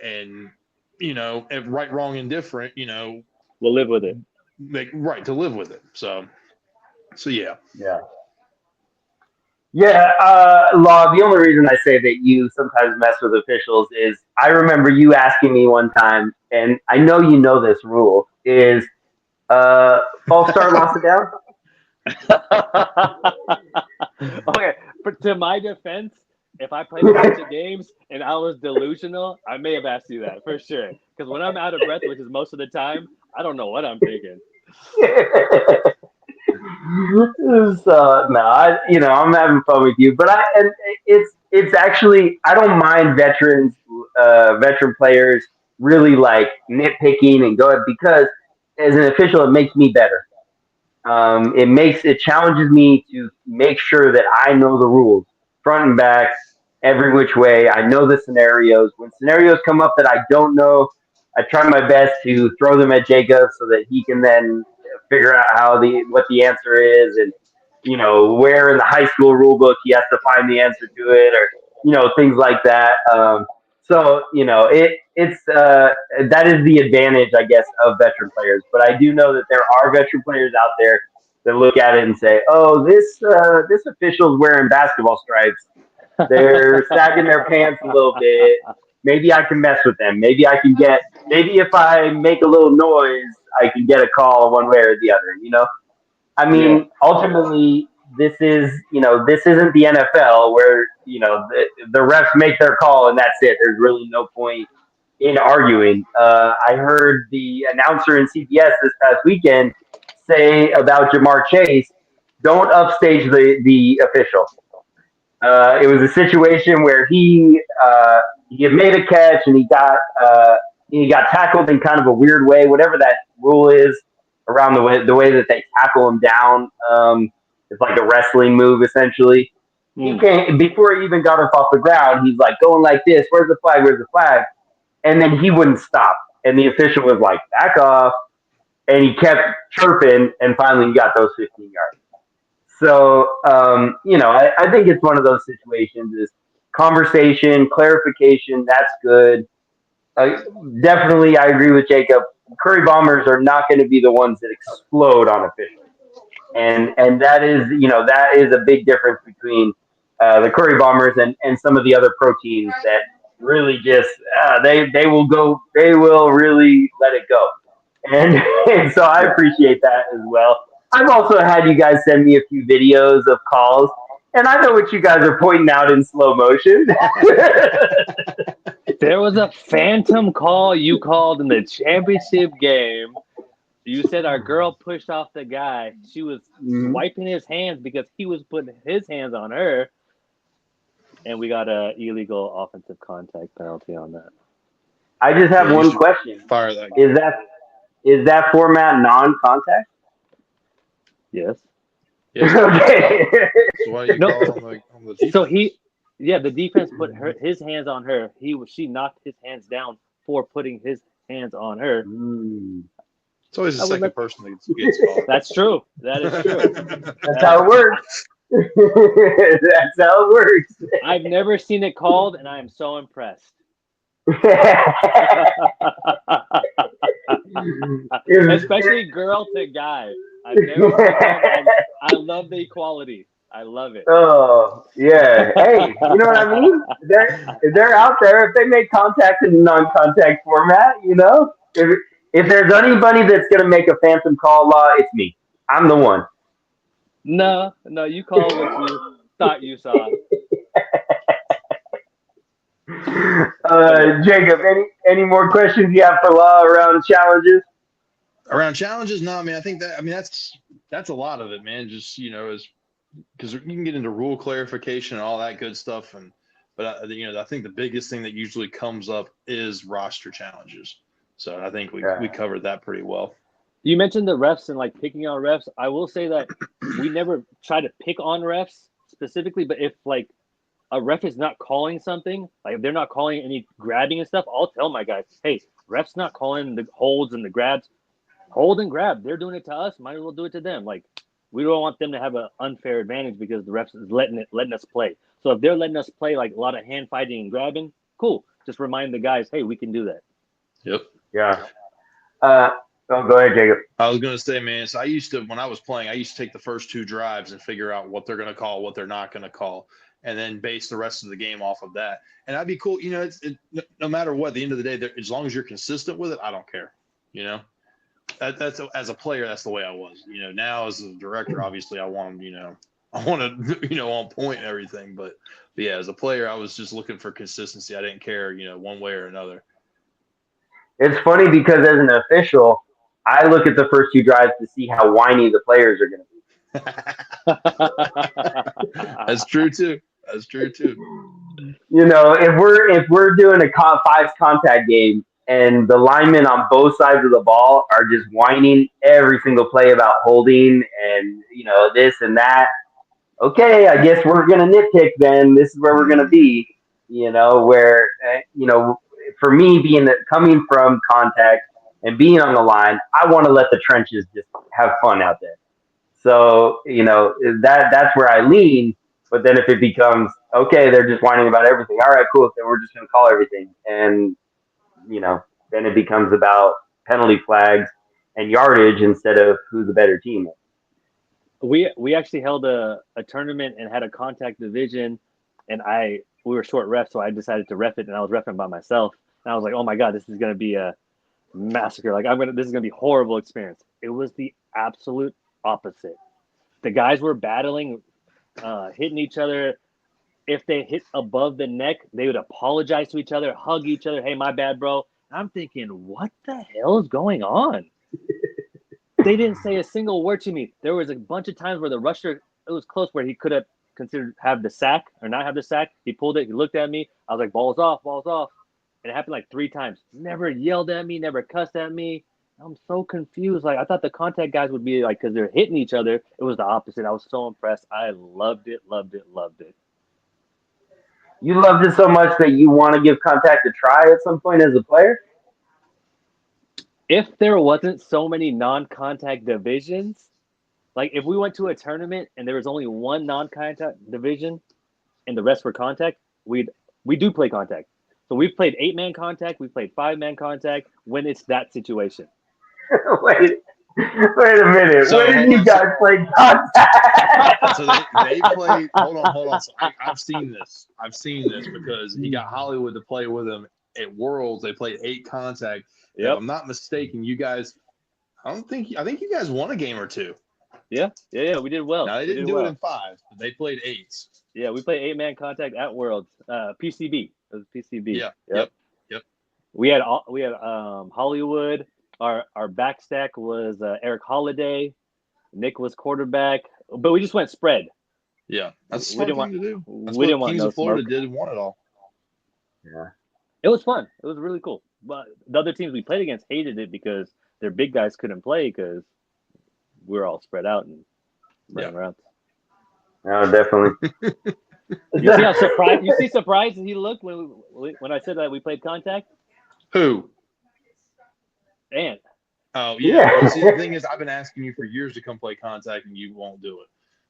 and if right, wrong, and different, We'll live with it. right to live with it. So yeah. Yeah. Yeah, Law, the only reason I say that you sometimes mess with officials is I remember you asking me one time, and I know you know this rule, is false start, lost it down? Okay, but to my defense, if I played a bunch of games and I was delusional, I may have asked you that for sure. Because when I'm out of breath, which is most of the time, I don't know what I'm thinking. So no, I'm having fun with you, but it's actually I don't mind veteran players really like nitpicking and go because as an official, it makes me better. It challenges me to make sure that I know the rules front and back, every which way. I know the scenarios. When scenarios come up that I don't know, I try my best to throw them at Jacob so that he can then figure out what the answer is and where in the high school rule book he has to find the answer to it or things like that. So that is the advantage, I guess, of veteran players. But I do know that there are veteran players out there that look at it and say, "Oh, this official's wearing basketball stripes. They're sagging their pants a little bit. Maybe I can mess with them. Maybe if I make a little noise, I can get a call one way or the other." I Yeah. mean, ultimately, this isn't the NFL where the refs make their call and that's it. There's really no point in arguing. I heard the announcer in CBS this past weekend say about Jamar Chase, "Don't upstage the official." It was a situation where he had made a catch and he got tackled in kind of a weird way, whatever that rule is around the way that they tackle him down. It's like a wrestling move essentially. He Mm. came before he even got up off the ground. He's like going like this. Where's the flag? Where's the flag? And then he wouldn't stop. And the official was like, "Back off." And he kept chirping. And finally, he got those 15 yards. So, I think it's one of those situations is conversation, clarification. That's good. Uh, Definitely, I agree with Jacob. Curry Bombers are not going to be the ones that explode on officials, and that is a big difference between the Curry Bombers and some of the other pro teams that really just they will really let it go, and and so I Yeah. appreciate that as well. I've also had you guys send me a few videos of calls, and I know what you guys are pointing out in slow motion. There was a phantom call you called in the championship game. You said our girl pushed off the guy. She was Mhm. wiping his hands because he was putting his hands on her. and we got a illegal offensive contact penalty on that. I just Yeah, have you one should question. fire that guy. Is that format non-contact? Yes. Yeah, Okay. so why do you No. call it on the defense? So the defense put his hands on her. She knocked his hands down for putting his hands on her. Mm. It's always the I would second like- person that gets called. That's true. That is true. That's how it works. That's how it works. I've never seen it called, and I am so impressed. Especially girl to guy. I've never seen it called. I love the equality. I love it. Oh yeah. Hey, you know what I mean? They're out there. If they make contact in non-contact format, if there's anybody that's gonna make a phantom call law, it's me. I'm the one. No, you call what you thought you saw. Jacob, any more questions you have for law around challenges? Around challenges, no, I mean, I think that's a lot of it, man. Just is because you can get into rule clarification and all that good stuff, but I think the biggest thing that usually comes up is roster challenges. So I think we covered that pretty well. You mentioned the refs and like picking on refs. I will say that we never try to pick on refs specifically, but if like a ref is not calling something, like if they're not calling any grabbing and stuff, I'll tell my guys, hey, ref's not calling the holds and the grabs. Hold and grab. They're doing it to us. Might as well do it to them. Like we don't want them to have an unfair advantage because the refs is letting us play. So if they're letting us play like a lot of hand fighting and grabbing, cool. Just remind the guys, hey, we can do that. Yep. Yeah. Go ahead, Jacob. I was going to say, man, so when I was playing, I used to take the first two drives and figure out what they're going to call, what they're not going to call, and then base the rest of the game off of that. And that'd be cool. No matter what, at the end of the day, as long as you're consistent with it, I don't care. That's as a player, that's the way I was. Now as a director, obviously I want to, on point and everything. But yeah, as a player, I was just looking for consistency. I didn't care, one way or another. It's funny because as an official, I look at the first two drives to see how whiny the players are going to be. That's true too. If we're doing a five contact game and the linemen on both sides of the ball are just whining every single play about holding and this and that, okay, I guess we're gonna nitpick. Then this is where we're gonna be. Where for me coming from contact and being on the line, I want to let the trenches just have fun out there. So that's where I lean. But then if it becomes okay, they're just whining about everything. All right, cool. Then we're just going to call everything, and then it becomes about penalty flags and yardage instead of who's the better team. We actually held a tournament and had a contact division, and we were short ref, so I decided to ref it, and I was refing by myself. And I was like, oh my god, this is going to be a massacre. Like this is going to be a horrible experience. It was the absolute opposite. The guys were battling, hitting each other. If they hit above the neck, they would apologize to each other, hug each other. Hey, my bad, bro. I'm thinking, what the hell is going on? They didn't say a single word to me. There was a bunch of times where the rusher, it was close where he could have considered have the sack or not have the sack. He pulled it. He looked at me. I was like, balls off, balls off. And it happened like 3 times. Never yelled at me, never cussed at me. I'm so confused. Like I thought the contact guys would be like, because they're hitting each other. It was the opposite. I was so impressed. I loved it. You loved it so much that you want to give contact a try at some point as a player? If there wasn't so many non-contact divisions, like if we went to a tournament and there was only one non-contact division and the rest were contact, we do play contact. So we've played 8-man contact, we've played 5-man contact when it's that situation. Wait a minute. So, where did you guys play contact? So they played. Hold on. So I've seen this because he got Hollywood to play with him at Worlds. They played 8 contact. Yep. If I'm not mistaken, you guys. I think you guys won a game or 2. Yeah. We did well. Now they didn't do it in 5, but they played 8s. Yeah, we played 8-man contact at Worlds. PCB. It was PCB. Yeah. Yep. We had Hollywood. Our backstack was Eric Holiday. Nick was quarterback, but we just went spread. Yeah, that's a We smart didn't thing want to do. That's we what didn't want Kings no of Florida smoke. did and won it all. Yeah. It was fun. It was really cool. But the other teams we played against hated it because their big guys couldn't play because we were all spread out and running around. No, definitely. You see how surprised he looked when I said that we played contact? Who? Ant. Oh Yeah. yeah. Well, see, the thing is, I've been asking you for years to come play contact, and you won't do it.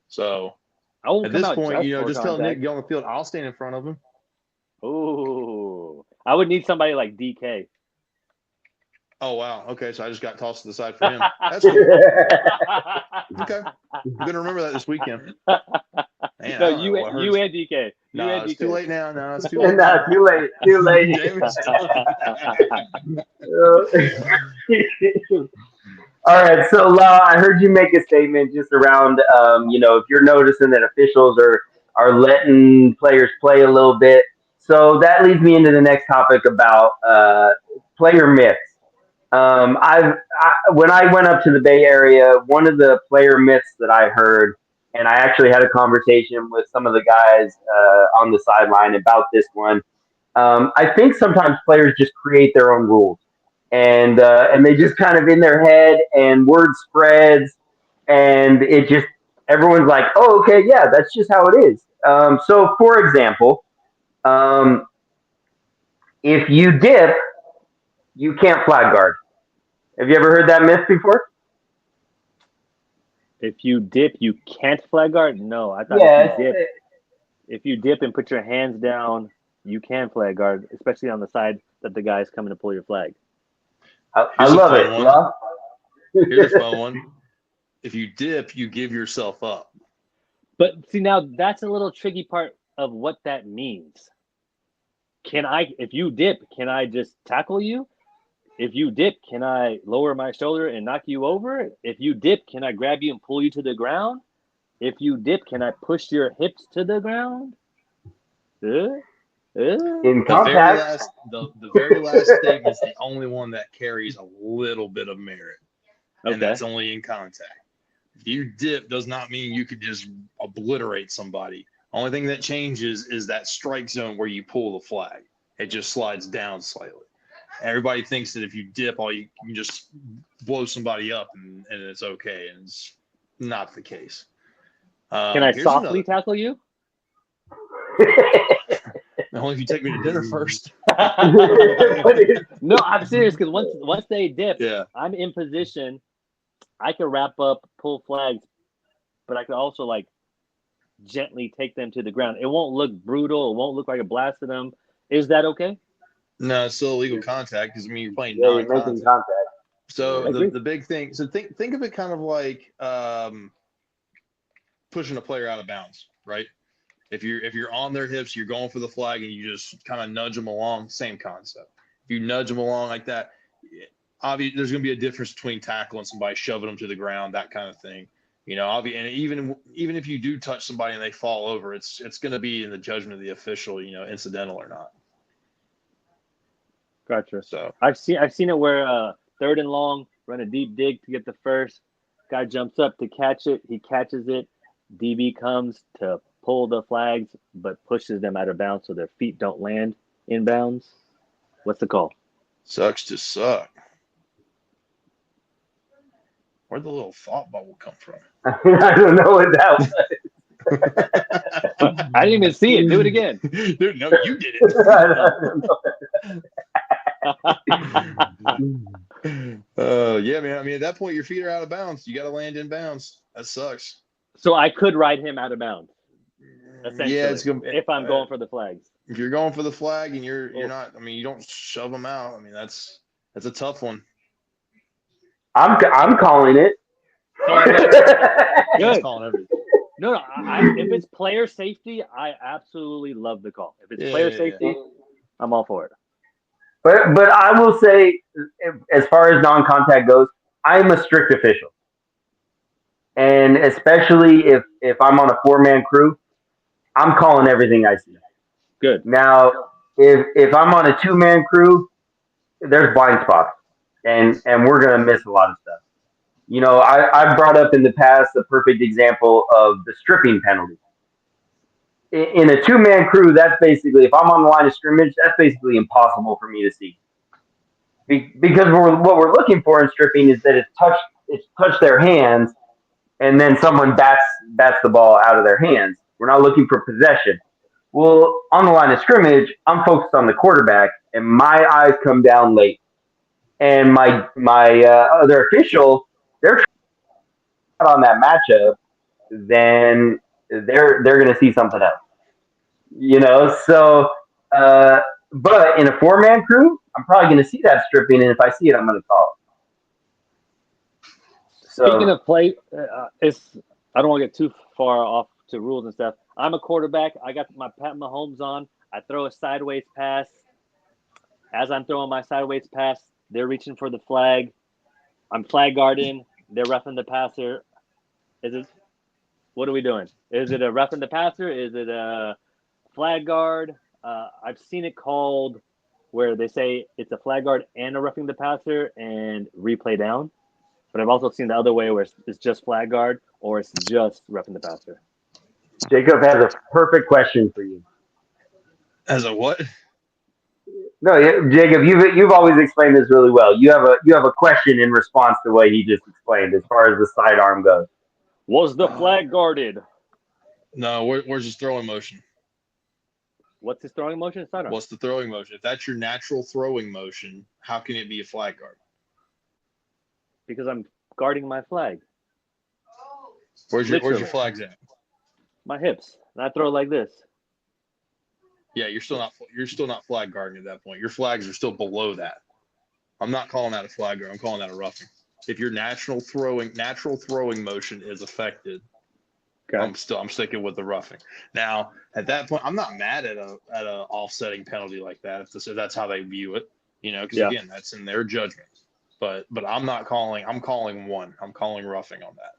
So I won't at come this out point, just tell Nick contact. to get on the field. I'll stand in front of him. Ooh. I would need somebody like DK. Oh wow. Okay, so I just got tossed to the side for him. That's cool. Okay, I'm gonna remember that this weekend. Man, No, I don't know what you hurts. and DK. You No, and it's DK. too late now. No, it's too late. No, Now. too late. Too late. Damage done. All right, so I heard you make a statement just around, if you're noticing that officials are letting players play a little bit. So that leads me into the next topic about player myths. When I went up to the Bay Area, one of the player myths that I heard, and I actually had a conversation with some of the guys on the sideline about this one. I think sometimes players just create their own rules, and they just kind of in their head, and word spreads, and it just everyone's like, oh, okay, yeah, that's just how it is. So, for example, um, if you dip, you can't flag guard. Have you ever heard that myth before? If you dip, you can't flag guard? No, I thought Yeah, if you dip and put your hands down, you can flag guard, especially on the side that the guy's coming to pull your flag. I Here's a love fun it. one. Love. Here's a fun one. If you dip, you give yourself up. But see, now that's a little tricky part of what that means. If you dip, can I just tackle you? If you dip, can I lower my shoulder and knock you over? If you dip, can I grab you and pull you to the ground? If you dip, can I push your hips to the ground? In The very contact. last, the very last statement is the only one that carries a little bit of merit, and Okay. that's only in contact. If you dip, does not mean you could just obliterate somebody. Only thing that changes is that strike zone where you pull the flag. It just slides down slightly. Everybody thinks that if you dip, you can just blow somebody up and it's okay, and it's not the case. Can I Here's softly tackle you? only if you take me to dinner first. No, I'm serious because once they dip, Yeah. I'm in position. I can wrap up, pull flags, but I could also like gently take them to the ground. It won't look brutal. It won't look like I blasted them. Is that okay? No, it's still illegal contact because you're playing Yeah, you're making non-contact. contact. So I the big thing. So think of it kind of like pushing a player out of bounds, right? If you're on their hips, you're going for the flag, and you just kind of nudge them along. Same concept. If you nudge them along like that, obviously there's going to be a difference between tackling somebody, shoving them to the ground, that kind of thing. And even if you do touch somebody and they fall over, it's going to be in the judgment of the official, incidental or not. Gotcha. So I've seen it where third and long, run a deep dig to get the first. Guy jumps up to catch it. He catches it. DB comes to pull the flags, but pushes them out of bounds so their feet don't land in bounds. What's the call? sucks to suck. Where'd the little thought bubble come from? I don't know what that was. I didn't even see it. Do it again. Dude, no, you did it. Yeah, man. I mean, at that point, your feet are out of bounds. You got to land in bounds. That sucks. So I could ride him out of bounds. Essentially, Yeah, it's gonna. If I'm going for the flags. If you're going for the flag and you're not, I mean, you don't shove them out. I mean, that's a tough one. I'm calling it. He's calling everything. No. If it's player safety, I absolutely love the call. If it's player safety, I'm all for it. But I will say, as far as non-contact goes, I'm a strict official, and especially if I'm on a 4-man crew, I'm calling everything I see. Good. Now, if I'm on a 2-man crew, there's blind spots, and we're gonna miss a lot of stuff. I've brought up in the past a perfect example of the stripping penalty. in a two-man crew, that's basically, if I'm on the line of scrimmage, that's basically impossible for me to see. Because what we're looking for in stripping is that it's touched their hands, and then someone bats the ball out of their hands. We're not looking for possession. Well, on the line of scrimmage, I'm focused on the quarterback, and my eyes come down late. And my other official, they're on that matchup, then they're going to see something else. So uh, but in a four-man crew, I'm probably going to see that stripping, and if I see it, I'm going to call it. Speaking So of play, it's I don't want to get too far off to rules and stuff. I'm a quarterback. I got my Pat Mahomes on. I throw a sideways pass. As I'm throwing my sideways pass, they're reaching for the flag. I'm flag guarding. They're roughing the passer. Is it? What are we doing? Is it a roughing the passer? Is it a flag guard? I've seen it called where they say it's a flag guard and a roughing the passer and replay down. But I've also seen the other way where it's just flag guard or it's just roughing the passer. Jacob has a perfect question for you. As a what? No, Jacob, you've always explained this really well. You have a question in response to what he just explained as far as the sidearm goes. Was the flag guarded? No, where's his throwing motion? What's his throwing motion? Sidearm. What's the throwing motion? If that's your natural throwing motion, how can it be a flag guard? Because I'm guarding my flag. Where's your flags at? My hips. And I throw like this. Yeah, you're still not flag guarding at that point. Your flags are still below that. I'm not calling that a flag guard. I'm calling that a roughing. If your natural throwing motion is affected, Okay. I'm sticking with the roughing. Now, at that point, I'm not mad at a offsetting penalty like that if that's how they view it. Because again, that's in their judgment. But I'm not calling. I'm calling one. I'm calling roughing on that.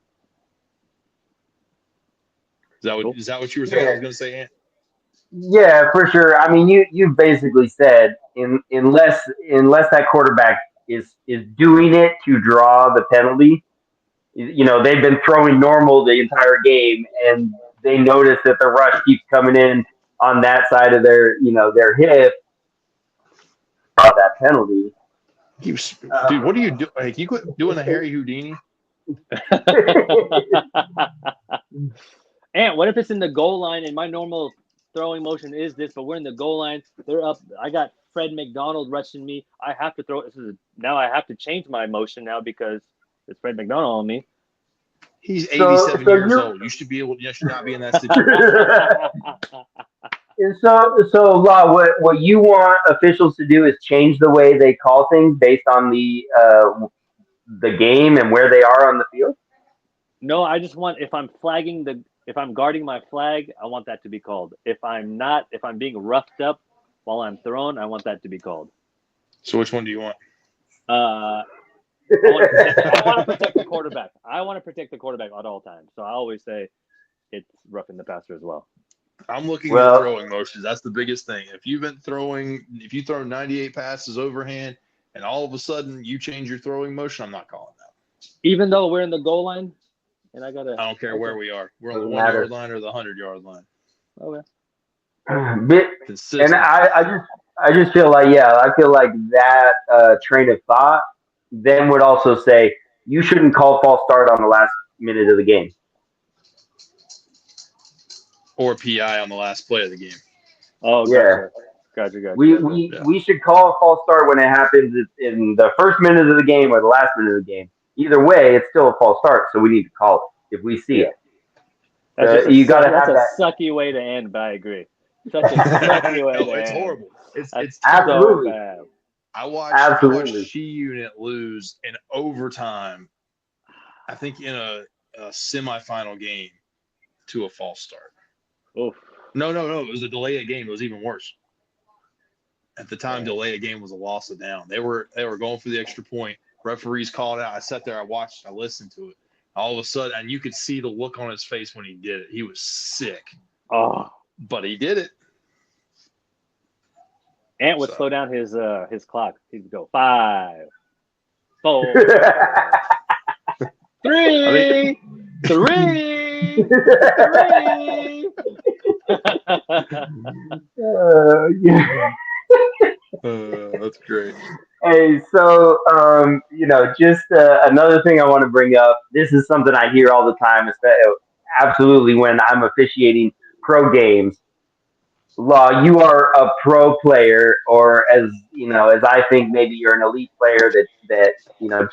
Is that what you were saying? I was going to say, Ant? Yeah, for sure. I mean, you basically said unless that quarterback is doing it to draw the penalty, they've been throwing normal the entire game, and they notice that the rush keeps coming in on that side of their hip, that penalty. Dude, what are you doing? Like, you quit doing the Harry Houdini? And what if it's in the goal line and my normal throwing motion is this, but we're in the goal line. They're up. I got Fred McDonald rushing me. I have to throw it. Now I have to change my motion now because it's Fred McDonald on me. He's 87 years old. You should not be in that situation. And so Law, what you want officials to do is change the way they call things based on the game and where they are on the field? No, I just want if I'm guarding my flag, I want that to be called. If I'm being roughed up while I'm thrown, I want that to be called. So which one do you want? I want to protect the quarterback. I want to protect the quarterback at all times. So I always say it's roughing the passer as well. I'm looking at throwing motions. That's the biggest thing. If you throw 98 passes overhand and all of a sudden you change your throwing motion, I'm not calling that. Even though we're in the goal line and I don't care where we are. We're on the 1 yard line or the 100-yard line. Okay. And I just feel like that train of thought then would also say you shouldn't call false start on the last minute of the game. Or PI on the last play of the game. Oh, yeah. Gotcha. We should call a false start when it happens in the first minute of the game or the last minute of the game. Either way, it's still a false start, so we need to call it if we see it. That's a sucky way to end, but I agree. Such a sucky way to end. It's horrible. It's absolutely so bad. I watched She Unit lose in overtime. I think in a semifinal game to a false start. Oof. No. It was a delay of game. It was even worse. At the time, delay of game was a loss of down. They were going for the extra point. Referees called out. I sat there. I watched. I listened to it. All of a sudden, and you could see the look on his face when he did it. He was sick. Oh, but he did it. Ant would slow down his clock. He'd go 5, 4, 3, 3. Yeah. That's great. Hey, so just another thing I want to bring up. This is something I hear all the time, absolutely when I'm officiating pro games. Law, you are a pro player, or as I think, maybe you're an elite player that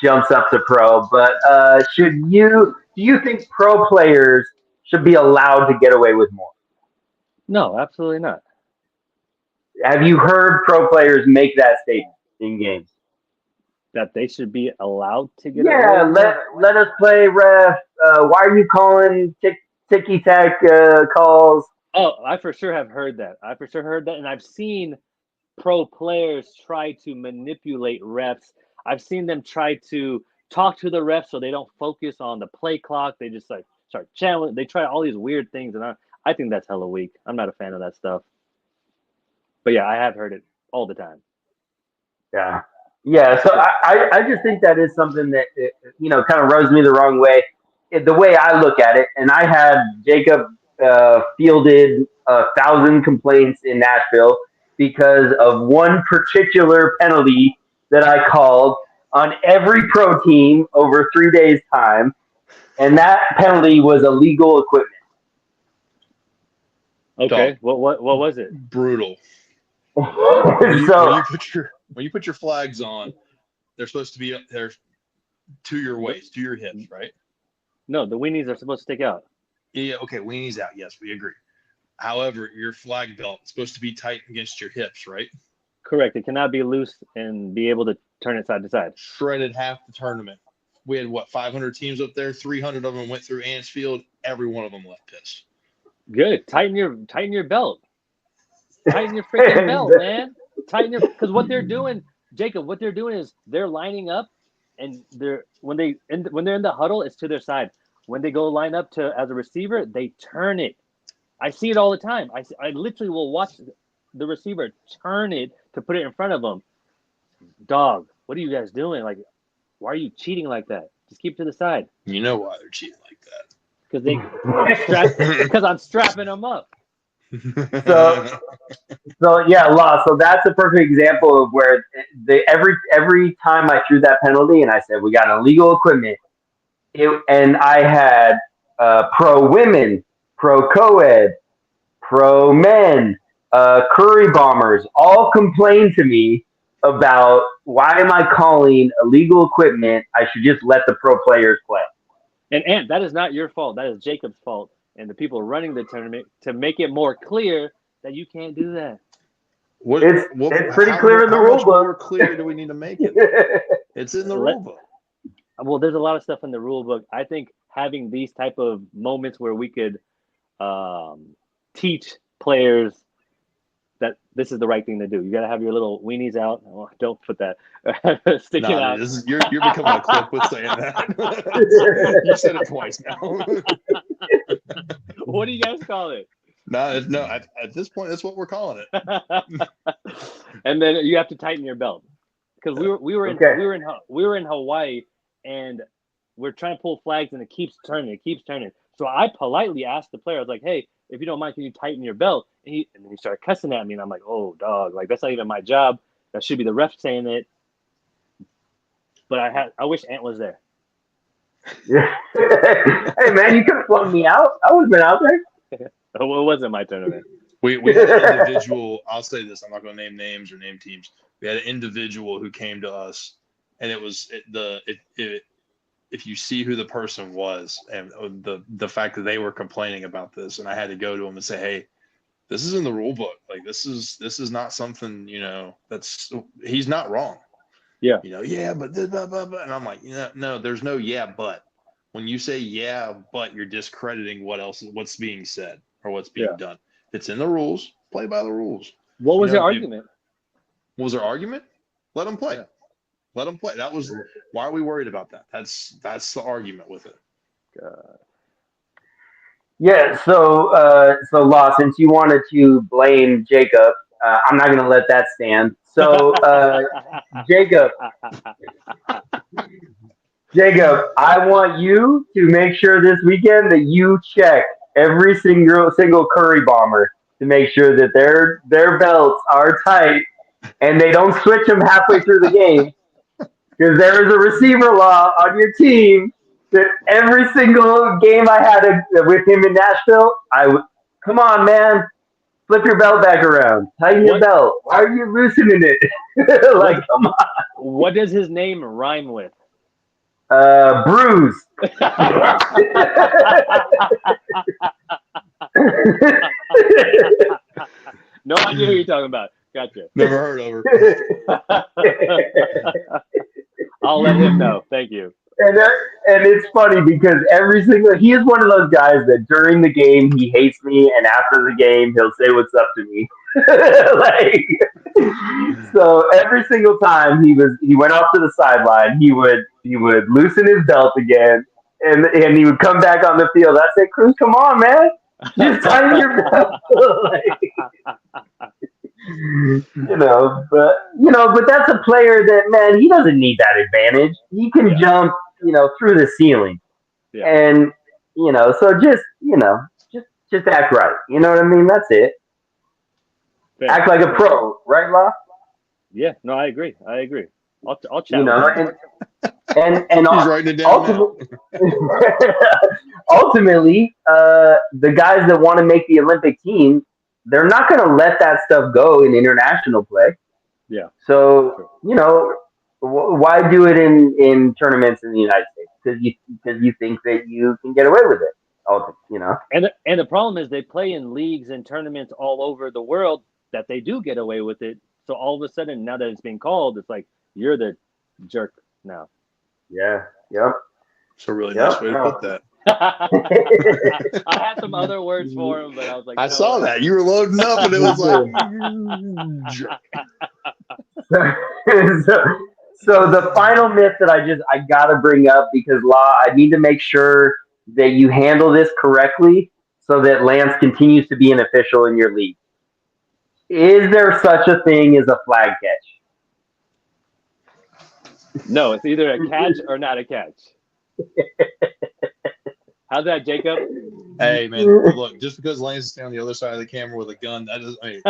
jumps up to pro. But do you think pro players should be allowed to get away with more? No, absolutely not. Have you heard pro players make that statement in games? That they should be allowed to get away Yeah, with more. let us play, ref. Why are you calling ticky tack calls? Oh, I for sure have heard that. I for sure heard that, and I've seen pro players try to manipulate refs. I've seen them try to talk to the refs so they don't focus on the play clock. They just like start challenge. They try all these weird things, and I think that's hella weak. I'm not a fan of that stuff. But yeah, I have heard it all the time. Yeah, yeah. So I just think that is something that kind of rubs me the wrong way. The way I look at it, and I had Jacob fielded 1,000 complaints in Nashville because of one particular penalty that I called on every pro team over 3 days' time, and that penalty was illegal equipment. Okay, what was it? Brutal. When you So when you put your flags on, they're supposed to be up there to your waist, to your hips, right? No, the weenies are supposed to stick out. Yeah, okay, weenies out. Yes, we agree. However, your flag belt is supposed to be tight against your hips, right? Correct. It cannot be loose and be able to turn it side to side. Shredded half the tournament. We had 500 teams up there. 300 of them went through Antsfield. Every one of them left pissed. Good. Tighten your belt. Tighten your freaking belt, man. Because what they're doing, Jacob, what they're doing is they're lining up, and when they're in the huddle, it's to their side. When they go line up to as a receiver, they turn it. I see it all the time. I literally will watch the receiver turn it to put it in front of them. Dog, what are you guys doing? Like, why are you cheating like that? Just keep it to the side. You know why they're cheating like Because I'm strapping them up. that. So yeah, law. So that's a perfect example of where every time I threw that penalty and I said we got illegal equipment, and I had pro women, pro co-ed, pro men, curry bombers all complain to me about why am I calling illegal equipment? I should just let the pro players play. And Ant, that is not your fault. That is Jacob's fault and the people running the tournament to make it more clear that you can't do that. It's pretty clear in the rule How much more book. clear do we need to make it? It's in the rule book. Well, there's a lot of stuff in the rule book. I think having these type of moments where we could teach players that this is the right thing to do. You got to have your little weenies out. Oh, don't put that sticking out. You're becoming a clip with saying that. You said it twice now. What do you guys call it? No. At this point, that's what we're calling it. And then you have to tighten your belt because we were in Hawaii and we're trying to pull flags and it keeps turning. So I politely asked the player, I was like, "Hey, if you don't mind, can you tighten your belt?" And then he started cussing at me, and I'm like, "Oh, dog, like that's not even my job. That should be the ref saying it." But I wish Ant was there. Yeah. Hey man, you could have flown me out. I would have been out there. It wasn't my tournament. We had an individual. I'll say this. I'm not going to name names or name teams. We had an individual who came to us, and it was if you see who the person was and the fact that they were complaining about this, and I had to go to him and say, "Hey, this is in the rule book. Like this is not something, he's not wrong." Yeah. Yeah, but blah, blah, blah. And I'm like, no, there's no yeah, but. When you say yeah, but you're discrediting what's being said or what's being done. If it's in the rules, play by the rules. What was your argument? What was their argument? Let them play. Yeah. Let them play. That was why are we worried about that? That's the argument with it. Yeah. So Law, since you wanted to blame Jacob, I'm not going to let that stand. So Jacob, I want you to make sure this weekend that you check every single Curry bomber to make sure that their belts are tight and they don't switch them halfway through the game because there is a receiver law on your team that every single game I had with him in Nashville, I would come on, man, flip your belt back around, tighten your What belt. Why are you loosening it? Like, what come on, what does his name rhyme with? Bruise. No idea who you're talking about. Gotcha. Never heard of her. I'll let him know. Thank you. And that, and it's funny because he is one of those guys that during the game he hates me, and after the game he'll say what's up to me. Like, so every single time he went off to the sideline, he would loosen his belt again, and he would come back on the field. I said, Cruz, come on, man, just tighten your belt. Like, but that's a player that, man, he doesn't need that advantage. He can jump, through the ceiling, Yeah. and so just act right. You know what I mean? That's it. Fair. Act like a pro, right, Law? Yeah. No, I agree. I'll chat You know, with him. and He's writing it down now. ultimately, the guys that want to make the Olympic team, they're not going to let that stuff go in international play. Yeah. So why do it in tournaments in the United States? Because you think that you can get away with it. And the problem is they play in leagues and tournaments all over the world that they do get away with it. So all of a sudden, now that it's being called, it's like you're the jerk now. Yeah. Yep. It's a really nice way to put that. I had some other words for him, but I was like, I saw that. You were loading up, and it was like. So the final myth that I gotta bring up, because Law, I need to make sure that you handle this correctly so that Lance continues to be an official in your league. Is there such a thing as a flag catch? No, it's either a catch or not a catch. How's that, Jacob? Hey, man, look, just because Lance is on the other side of the camera with a gun, that doesn't. Hey,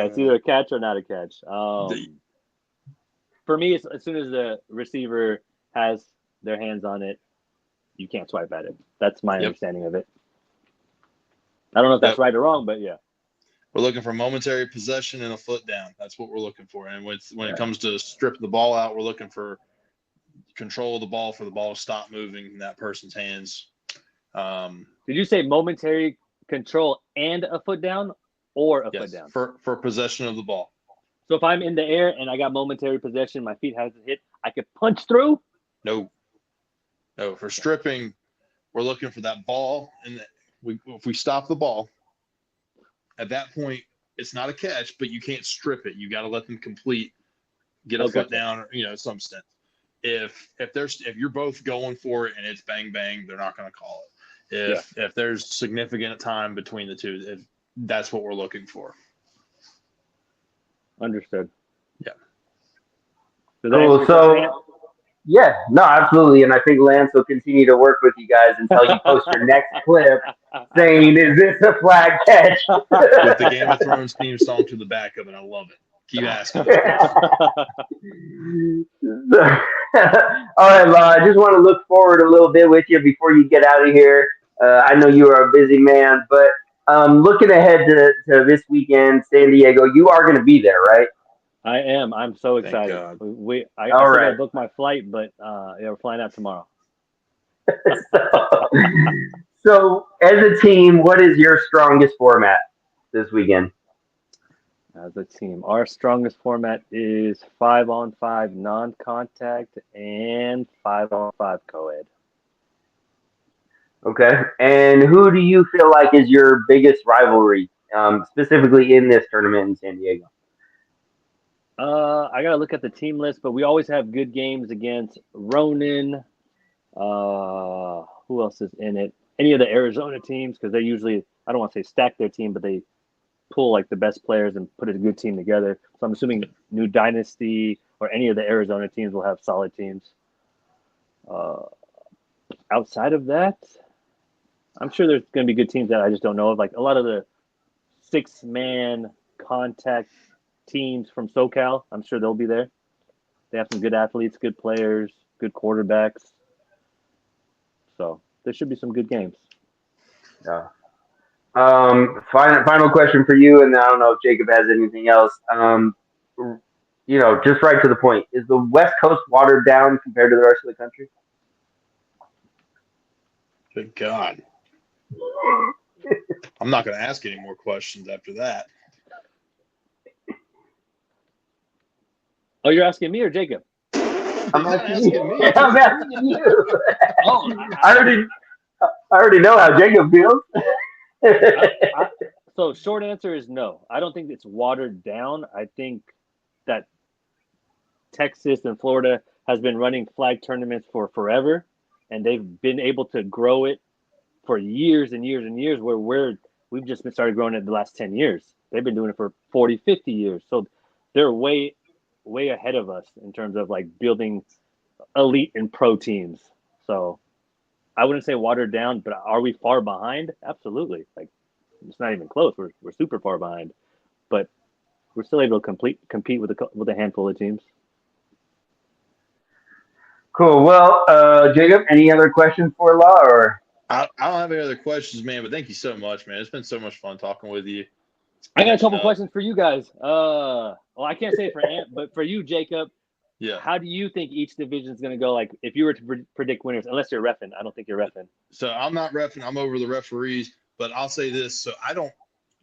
it's either a catch or not a catch. For me, as soon as the receiver has their hands on it, you can't swipe at it. That's my understanding of it. I don't know if that's right or wrong, but yeah. We're looking for momentary possession and a foot down. That's what we're looking for. And when it comes to strip the ball out, we're looking for control of the ball, for the ball to stop moving in that person's hands. Did you say momentary control and a foot down, or a foot down? For possession of the ball. So if I'm in the air and I got momentary possession, my feet hasn't hit, I could punch through? No. For stripping, we're looking for that ball, and if we stop the ball, at that point, it's not a catch, but you can't strip it. You got to let them get a foot down, or some sense. If you're both going for it and it's bang bang, they're not going to call it. If there's significant time between the two, that's what we're looking for. Understood. Yeah. Cool. So, yeah, no, absolutely. And I think Lance will continue to work with you guys until you post your next clip saying, "Is this a flag catch?" With the Game of Thrones theme song to the back of it. I love it. Keep asking. All right, Law, I just want to look forward a little bit with you before you get out of here. I know you are a busy man, but looking ahead to this weekend, San Diego, you are going to be there, right? I am. I'm so excited. I still got to book my flight, but we're flying out tomorrow. So, as a team, what is your strongest format this weekend? As a team, our strongest format is 5-on-5 non-contact and 5-on-5 co-ed. Okay. And who do you feel like is your biggest rivalry, specifically in this tournament in San Diego? I gotta look at the team list, but we always have good games against Ronin. Who else is in it? Any of the Arizona teams, because they usually, I don't want to say stack their team, but they pull like the best players and put a good team together. So I'm assuming New Dynasty or any of the Arizona teams will have solid teams. Uh, outside of that, I'm sure there's going to be good teams that I just don't know of. Like a lot of the 6-man contact teams from SoCal, I'm sure they'll be there. They have some good athletes, good players, good quarterbacks. So there should be some good games. Yeah. Final question for you, and I don't know if Jacob has anything else. Just right to the point. Is the West Coast watered down compared to the rest of the country? Good God. I'm not going to ask any more questions after that. Oh, you're asking me or Jacob? I'm He's not asking you. asking me. I'm asking you. Oh, I already know how Jacob feels. So short answer is no. I don't think it's watered down. I think that Texas and Florida has been running flag tournaments for forever, and they've been able to grow it for years and years and years. We've just been started growing it the last 10 years. They've been doing it for 40, 50 years. So they're way ahead of us in terms of like building elite and pro teams. So I wouldn't say watered down, but are we far behind? Absolutely. Like it's not even close. We're super far behind, but we're still able to compete with a handful of teams. Cool. Well, Jacob, any other questions for Law or? I don't have any other questions, man, but thank you so much, man. It's been so much fun talking with you. I got a couple questions for you guys. Well, I can't say for Ant, but for you, Jacob. Yeah. How do you think each division is going to go? Like, if you were to predict winners, unless you're reffing, I don't think you're reffing. So I'm not reffing. I'm over the referees, but I'll say this. So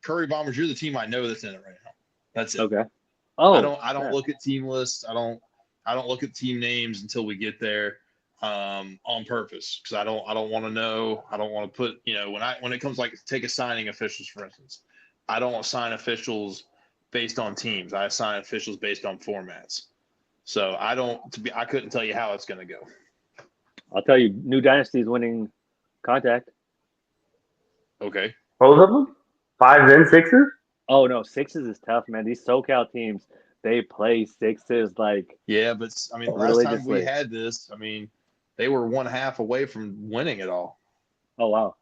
Curry Bombers, you're the team I know that's in it right now. That's it. Okay. Oh, I don't look at team lists. I don't look at team names until we get there, on purpose, because I don't want to know. I don't want to put, when it comes like take a signing officials, for instance, I don't assign officials based on teams. I assign officials based on formats. So I couldn't tell you how it's going to go. I'll tell you, New Dynasty is winning contact. Okay. Both of them? 5s and 6s? Oh no, 6s is tough, man. These SoCal teams, they play 6s like Yeah, but I mean, the last time we had this, I mean, they were 1/2 away from winning it all. Oh wow,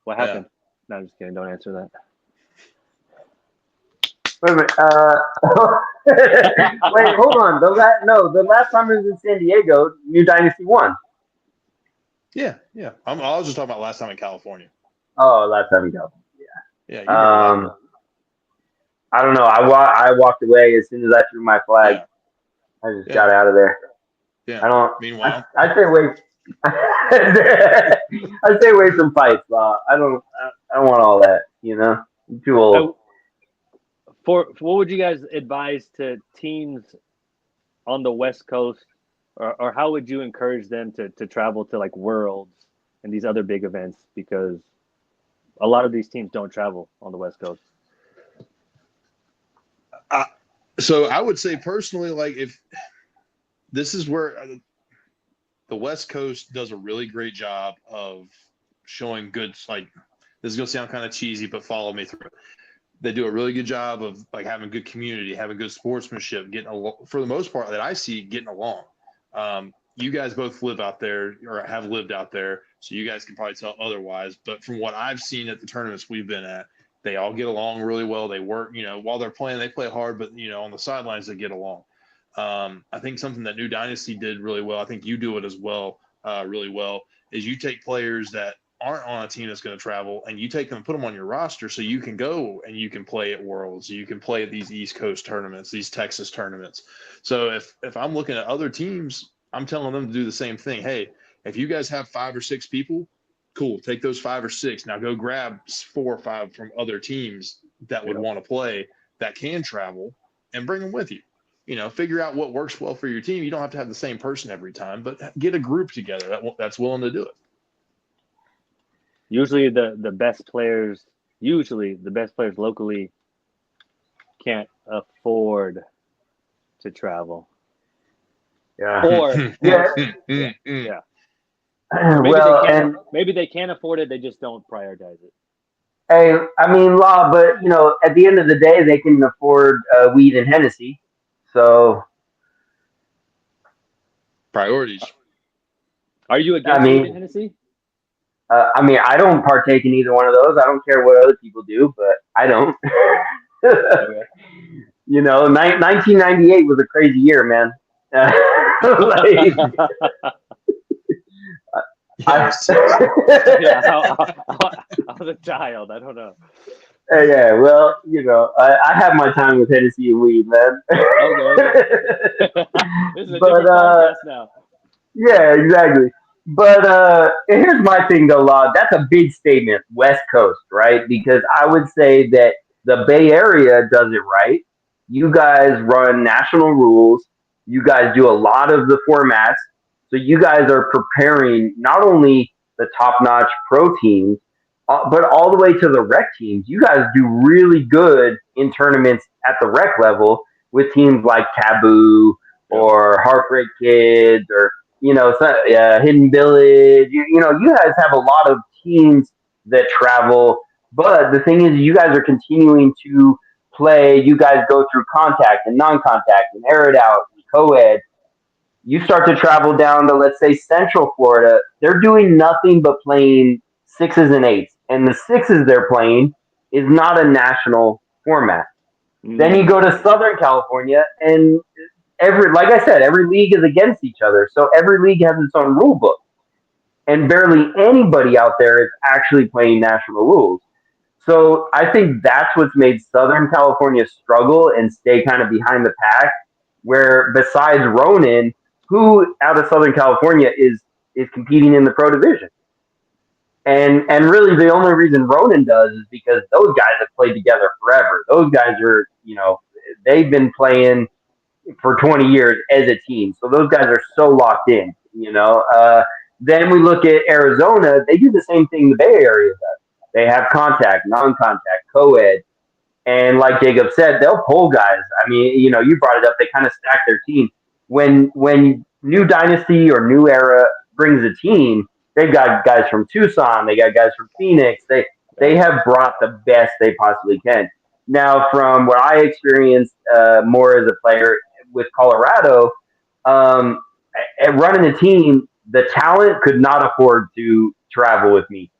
what happened? Yeah. No, I'm just kidding. Don't answer that. Wait a minute. Wait, hold on. The last time it was in San Diego, New Dynasty won. Yeah. I was just talking about last time in California. Oh, last time in California. Yeah. You remember that. I don't know. I walked away as soon as I threw my flag. Yeah. I just got out of there. Yeah. I don't. Meanwhile, I stay away. I stay away from fights. I don't want all that. I'm too old. For what would you guys advise to teams on the West Coast, or how would you encourage them to travel to like Worlds and these other big events, because a lot of these teams don't travel on the West Coast? So I would say personally, like, if this is where the West Coast does a really great job of showing good, like, this is going to sound kind of cheesy, but follow me through. They do a really good job of like having good community, having good sportsmanship, getting along, for the most part that I see, getting along. You guys both live out there or have lived out there, so you guys can probably tell otherwise. But from what I've seen at the tournaments we've been at, they all get along really well. They work, while they're playing, they play hard, but on the sidelines they get along. I think something that New Dynasty did really well, I think you do it as well, really well, is you take players that aren't on a team that's going to travel, and you take them and put them on your roster so you can go and you can play at Worlds, you can play at these East Coast tournaments, these Texas tournaments. So if I'm looking at other teams, I'm telling them to do the same thing. Hey, if you guys have 5 or 6 people, cool, take those 5 or 6. Now go grab 4 or 5 from other teams that would want to play, that can travel, and bring them with you. Figure out what works well for your team. You don't have to have the same person every time, but get a group together that's willing to do it. Usually the best players locally can't afford to travel. Yeah. Or yeah. Maybe they can afford it, they just don't prioritize it. Hey, I mean, Law, but at the end of the day, they can afford weed and Hennessy. So priorities. Are you I against weed in mean, Hennessy? I don't partake in either one of those. I don't care what other people do, but I don't. Okay. 1998 was a crazy year, man. Like, Yeah, it I, was terrible. Yeah, I was a child. I don't know. yeah, well, I had my time with Hennessy and weed, man. Okay. This is a But different podcast now. yeah, exactly. But here's my thing though, Law. That's a big statement, West Coast, right? Because I would say that the Bay Area does it right. You guys run national rules. You guys do a lot of the formats. So you guys are preparing not only the top-notch pro teams, but all the way to the rec teams. You guys do really good in tournaments at the rec level with teams like Taboo Yep. or Heartbreak Kids or Hidden Village. You guys have a lot of teams that travel, but the thing is, you guys are continuing to play. You guys go through contact and non-contact and air it out and co-ed. You start to travel down to, let's say, Central Florida. They're doing nothing but playing sixes and eights, and the sixes they're playing is not a national format. Then you go Mm. to Southern California, and like I said, every league is against each other. So every league has its own rule book, and barely anybody out there is actually playing national rules. So I think that's what's made Southern California struggle and stay kind of behind the pack. Where besides Ronin, who out of Southern California is competing in the pro division, and really the only reason Ronin does is because those guys have played together forever. Those guys are they've been playing for 20 years as a team. So those guys are so locked in. Then we look at Arizona. They do the same thing the Bay Area does. They have contact, non-contact, co-ed. And like Jacob said, they'll pull guys. I mean, you brought it up. They kind of stack their team. When New Dynasty or New Era brings a team, they've got guys from Tucson. They got guys from Phoenix. They Yeah. have brought the best they possibly can. Now, from what I experienced more as a player with Colorado, um, running a team, the talent could not afford to travel with me.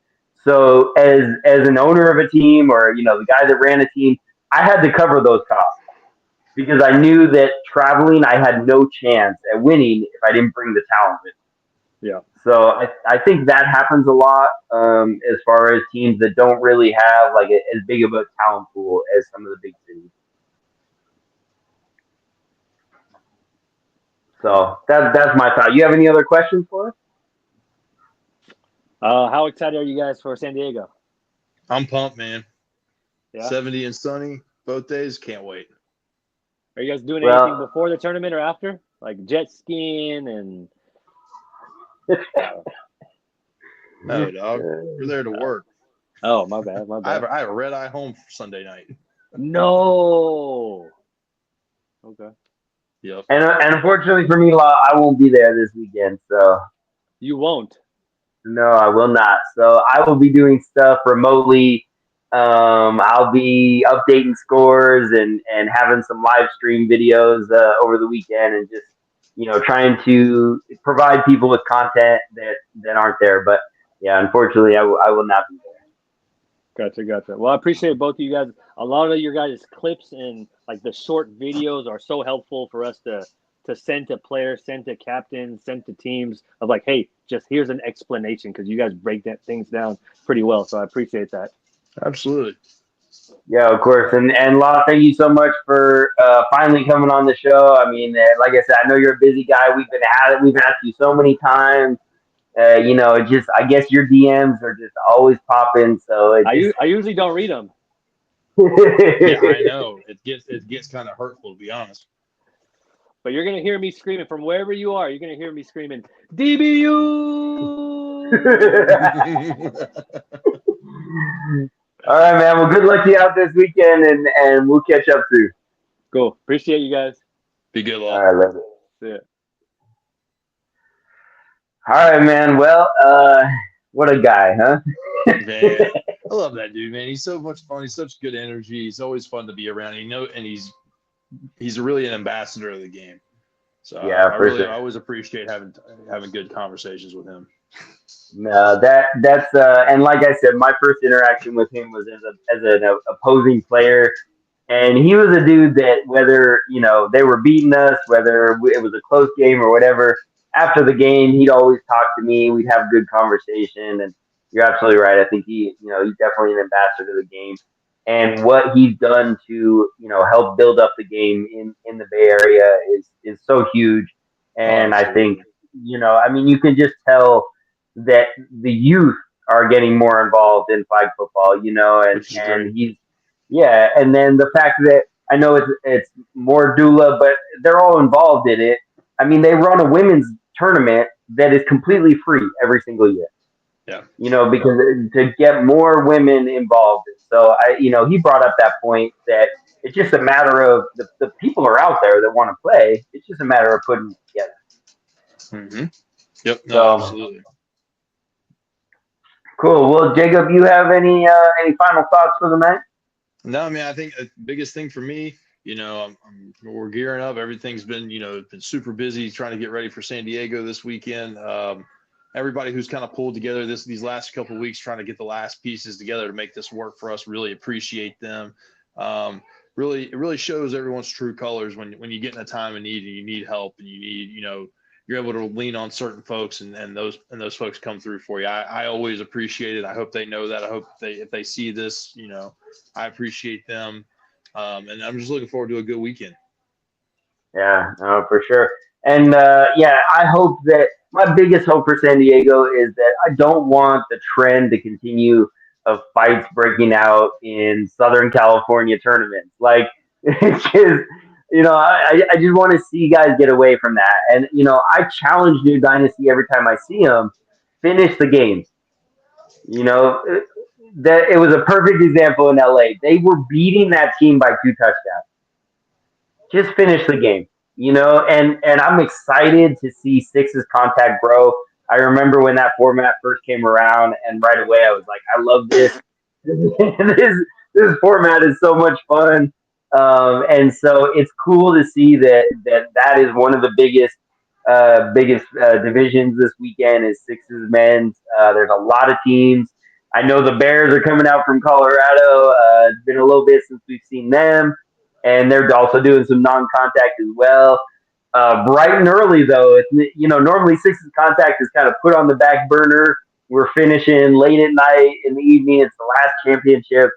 So as an owner of a team or the guy that ran a team, I had to cover those costs because I knew that traveling I had no chance at winning if I didn't bring the talent with me. Yeah. So I think that happens a lot as far as teams that don't really have like as big of a talent pool as some of the big cities. Cool. So that's my thought. You have any other questions for us? How excited are you guys for San Diego? I'm pumped, man. Yeah. 70 and sunny both days. Can't wait. Are you guys doing anything Well, before the tournament or after? Like jet skiing and No, dog. We're there to work. oh, my bad, my I have, bad. I have a red eye home for Sunday night. No. Okay. Yep. and unfortunately for me, Law, I won't be there this weekend. So You won't. no, I will not. So I will be doing stuff remotely. I'll be updating scores and having some live stream videos over the weekend and just trying to provide people with content that aren't there. But yeah, unfortunately, I will not be there. Gotcha, gotcha. Well, I appreciate both of you guys. A lot of your guys' clips and like the short videos are so helpful for us to send to players, send to captains, send to teams of like, hey, just here's an explanation because you guys break that things down pretty well. So I appreciate that. Absolutely. Yeah, of course. And Law, thank you so much for finally coming on the show. I mean, like I said, I know you're a busy guy. We've been at it. We've asked you so many times. Just I guess your DMs are just always popping. So it just I usually don't read them, Yeah, I know. It gets kind of hurtful, to be honest. but you're gonna hear me screaming from wherever you are. You're gonna hear me screaming, DBU. All right, man. Well, good luck to you out this weekend, and we'll catch up soon. Cool. Appreciate you guys. Be good, All Law. right, love it. See ya. All right, man. Well, what a guy, huh? Man, I love that dude, man. He's so much fun. He's such good energy. He's always fun to be around. And he's really an ambassador of the game. So Yeah, I for really sure. I always appreciate having good conversations with him. No, that's and like I said, my first interaction with him was as an opposing player, and he was a dude that whether they were beating us, whether it was a close game or whatever, after the game he'd always talk to me. We'd have good conversation, and you're absolutely right. I think he's definitely an ambassador to the game, and what he's done to help build up the game in the Bay Area is so huge, Oh, and I think absolutely. I mean you can just tell that the youth are getting more involved in flag football, and Which is great. yeah, and then the fact that I know it's more doula, but they're all involved in it. I mean, they run a women's tournament that is completely free every single year. Yeah. Because to get more women involved. So he brought up that point that it's just a matter of the people are out there that want to play. It's just a matter of putting it together. Mm-hmm. Yep. No, So absolutely. cool. Well, Jacob, you have any final thoughts for the night? No, I mean, I think the biggest thing for me, we're gearing up. Everything's been, been super busy trying to get ready for San Diego this weekend. Everybody who's kind of pulled together these last couple of weeks trying to get the last pieces together to make this work for us, really appreciate them. It really shows everyone's true colors when you get in a time of need and you need help and you need, you're able to lean on certain folks and those folks come through for you. I always appreciate it. I hope they know that. I hope if they see this, I appreciate them. And I'm just looking forward to a good weekend. Yeah, no, for sure. And yeah, I hope that my biggest hope for San Diego is that I don't want the trend to continue of fights breaking out in Southern California tournaments. Like, it's just, I just want to see guys get away from that. And, I challenge New Dynasty every time I see them, finish the games. You know, that it was a perfect example in LA. They were beating that team by 2 touchdowns. Just finish the game, and I'm excited to see Six's contact grow. I remember when that format first came around, and right away I was like, I love this. This format is so much fun, and so it's cool to see that is one of the biggest divisions this weekend is Six's men's. There's a lot of teams. I know the Bears are coming out from Colorado. It's been a little bit since we've seen them, and they're also doing some non-contact as well. Bright and early though, normally Sixes contact is kind of put on the back burner. We're finishing late at night in the evening. It's the last championship.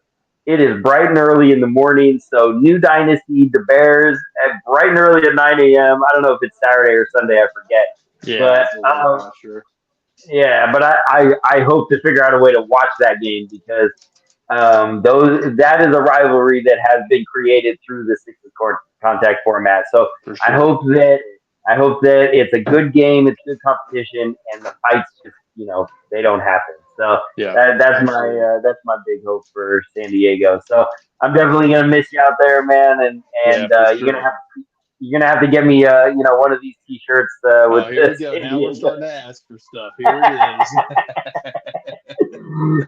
It is bright and early in the morning. So New Dynasty, the Bears, at bright and early at 9 a.m. I don't know if it's Saturday or Sunday. I forget. Yeah, But it's a late. I'm not sure. yeah, but I hope to figure out a way to watch that game because those that is a rivalry that has been created through the Sixes court contact format. So For I sure. hope that I hope that it's a good game, it's good competition, and the fights just they don't happen. So Yeah, absolutely. that's my big hope for San Diego. So I'm definitely gonna miss you out there, man, and Yeah, and for you're gonna sure. have to get me one of these T-shirts with Oh, here we go. San Now we're Diego. starting to ask for stuff. Here it is.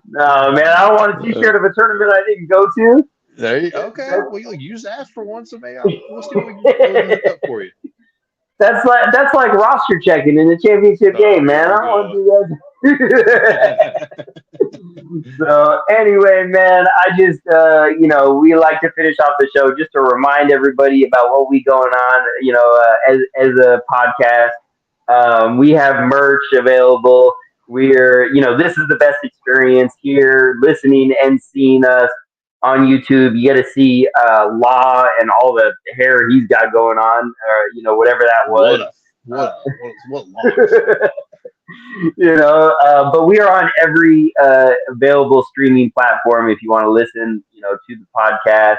No, man, I don't want a T-shirt of a tournament I didn't go to. Okay. Well, you just asked for one, so maybe we'll see what we can hook up for you. That's like roster checking in the championship Oh, game, here man. I we don't want go. to do that. So anyway, man, I just we like to finish off the show just to remind everybody about what we going on. As a podcast, we have merch available. This is the best experience here, listening and seeing us on YouTube. You get to see Law and all the hair he's got going on, or whatever that was. What a what loss. But we are on every available streaming platform if you want to listen, to the podcast.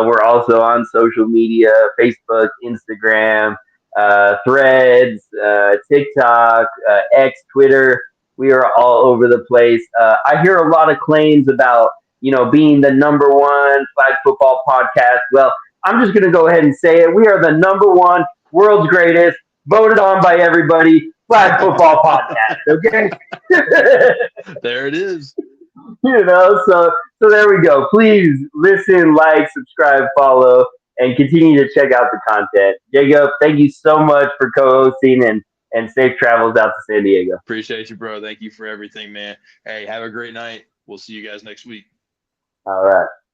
We're also on social media, Facebook, Instagram, Threads, TikTok, X, Twitter. We are all over the place. I hear a lot of claims about, being the number one flag football podcast. Well, I'm just going to go ahead and say it. We are the number one, world's greatest, voted on by everybody, flag football podcast. Okay. There it is. So there we go. Please listen, like, subscribe, follow. and continue to check out the content. Jacob, thank you so much for co-hosting and safe travels out to San Diego. Appreciate you, bro. Thank you for everything, man. Hey, have a great night. We'll see you guys next week. All right.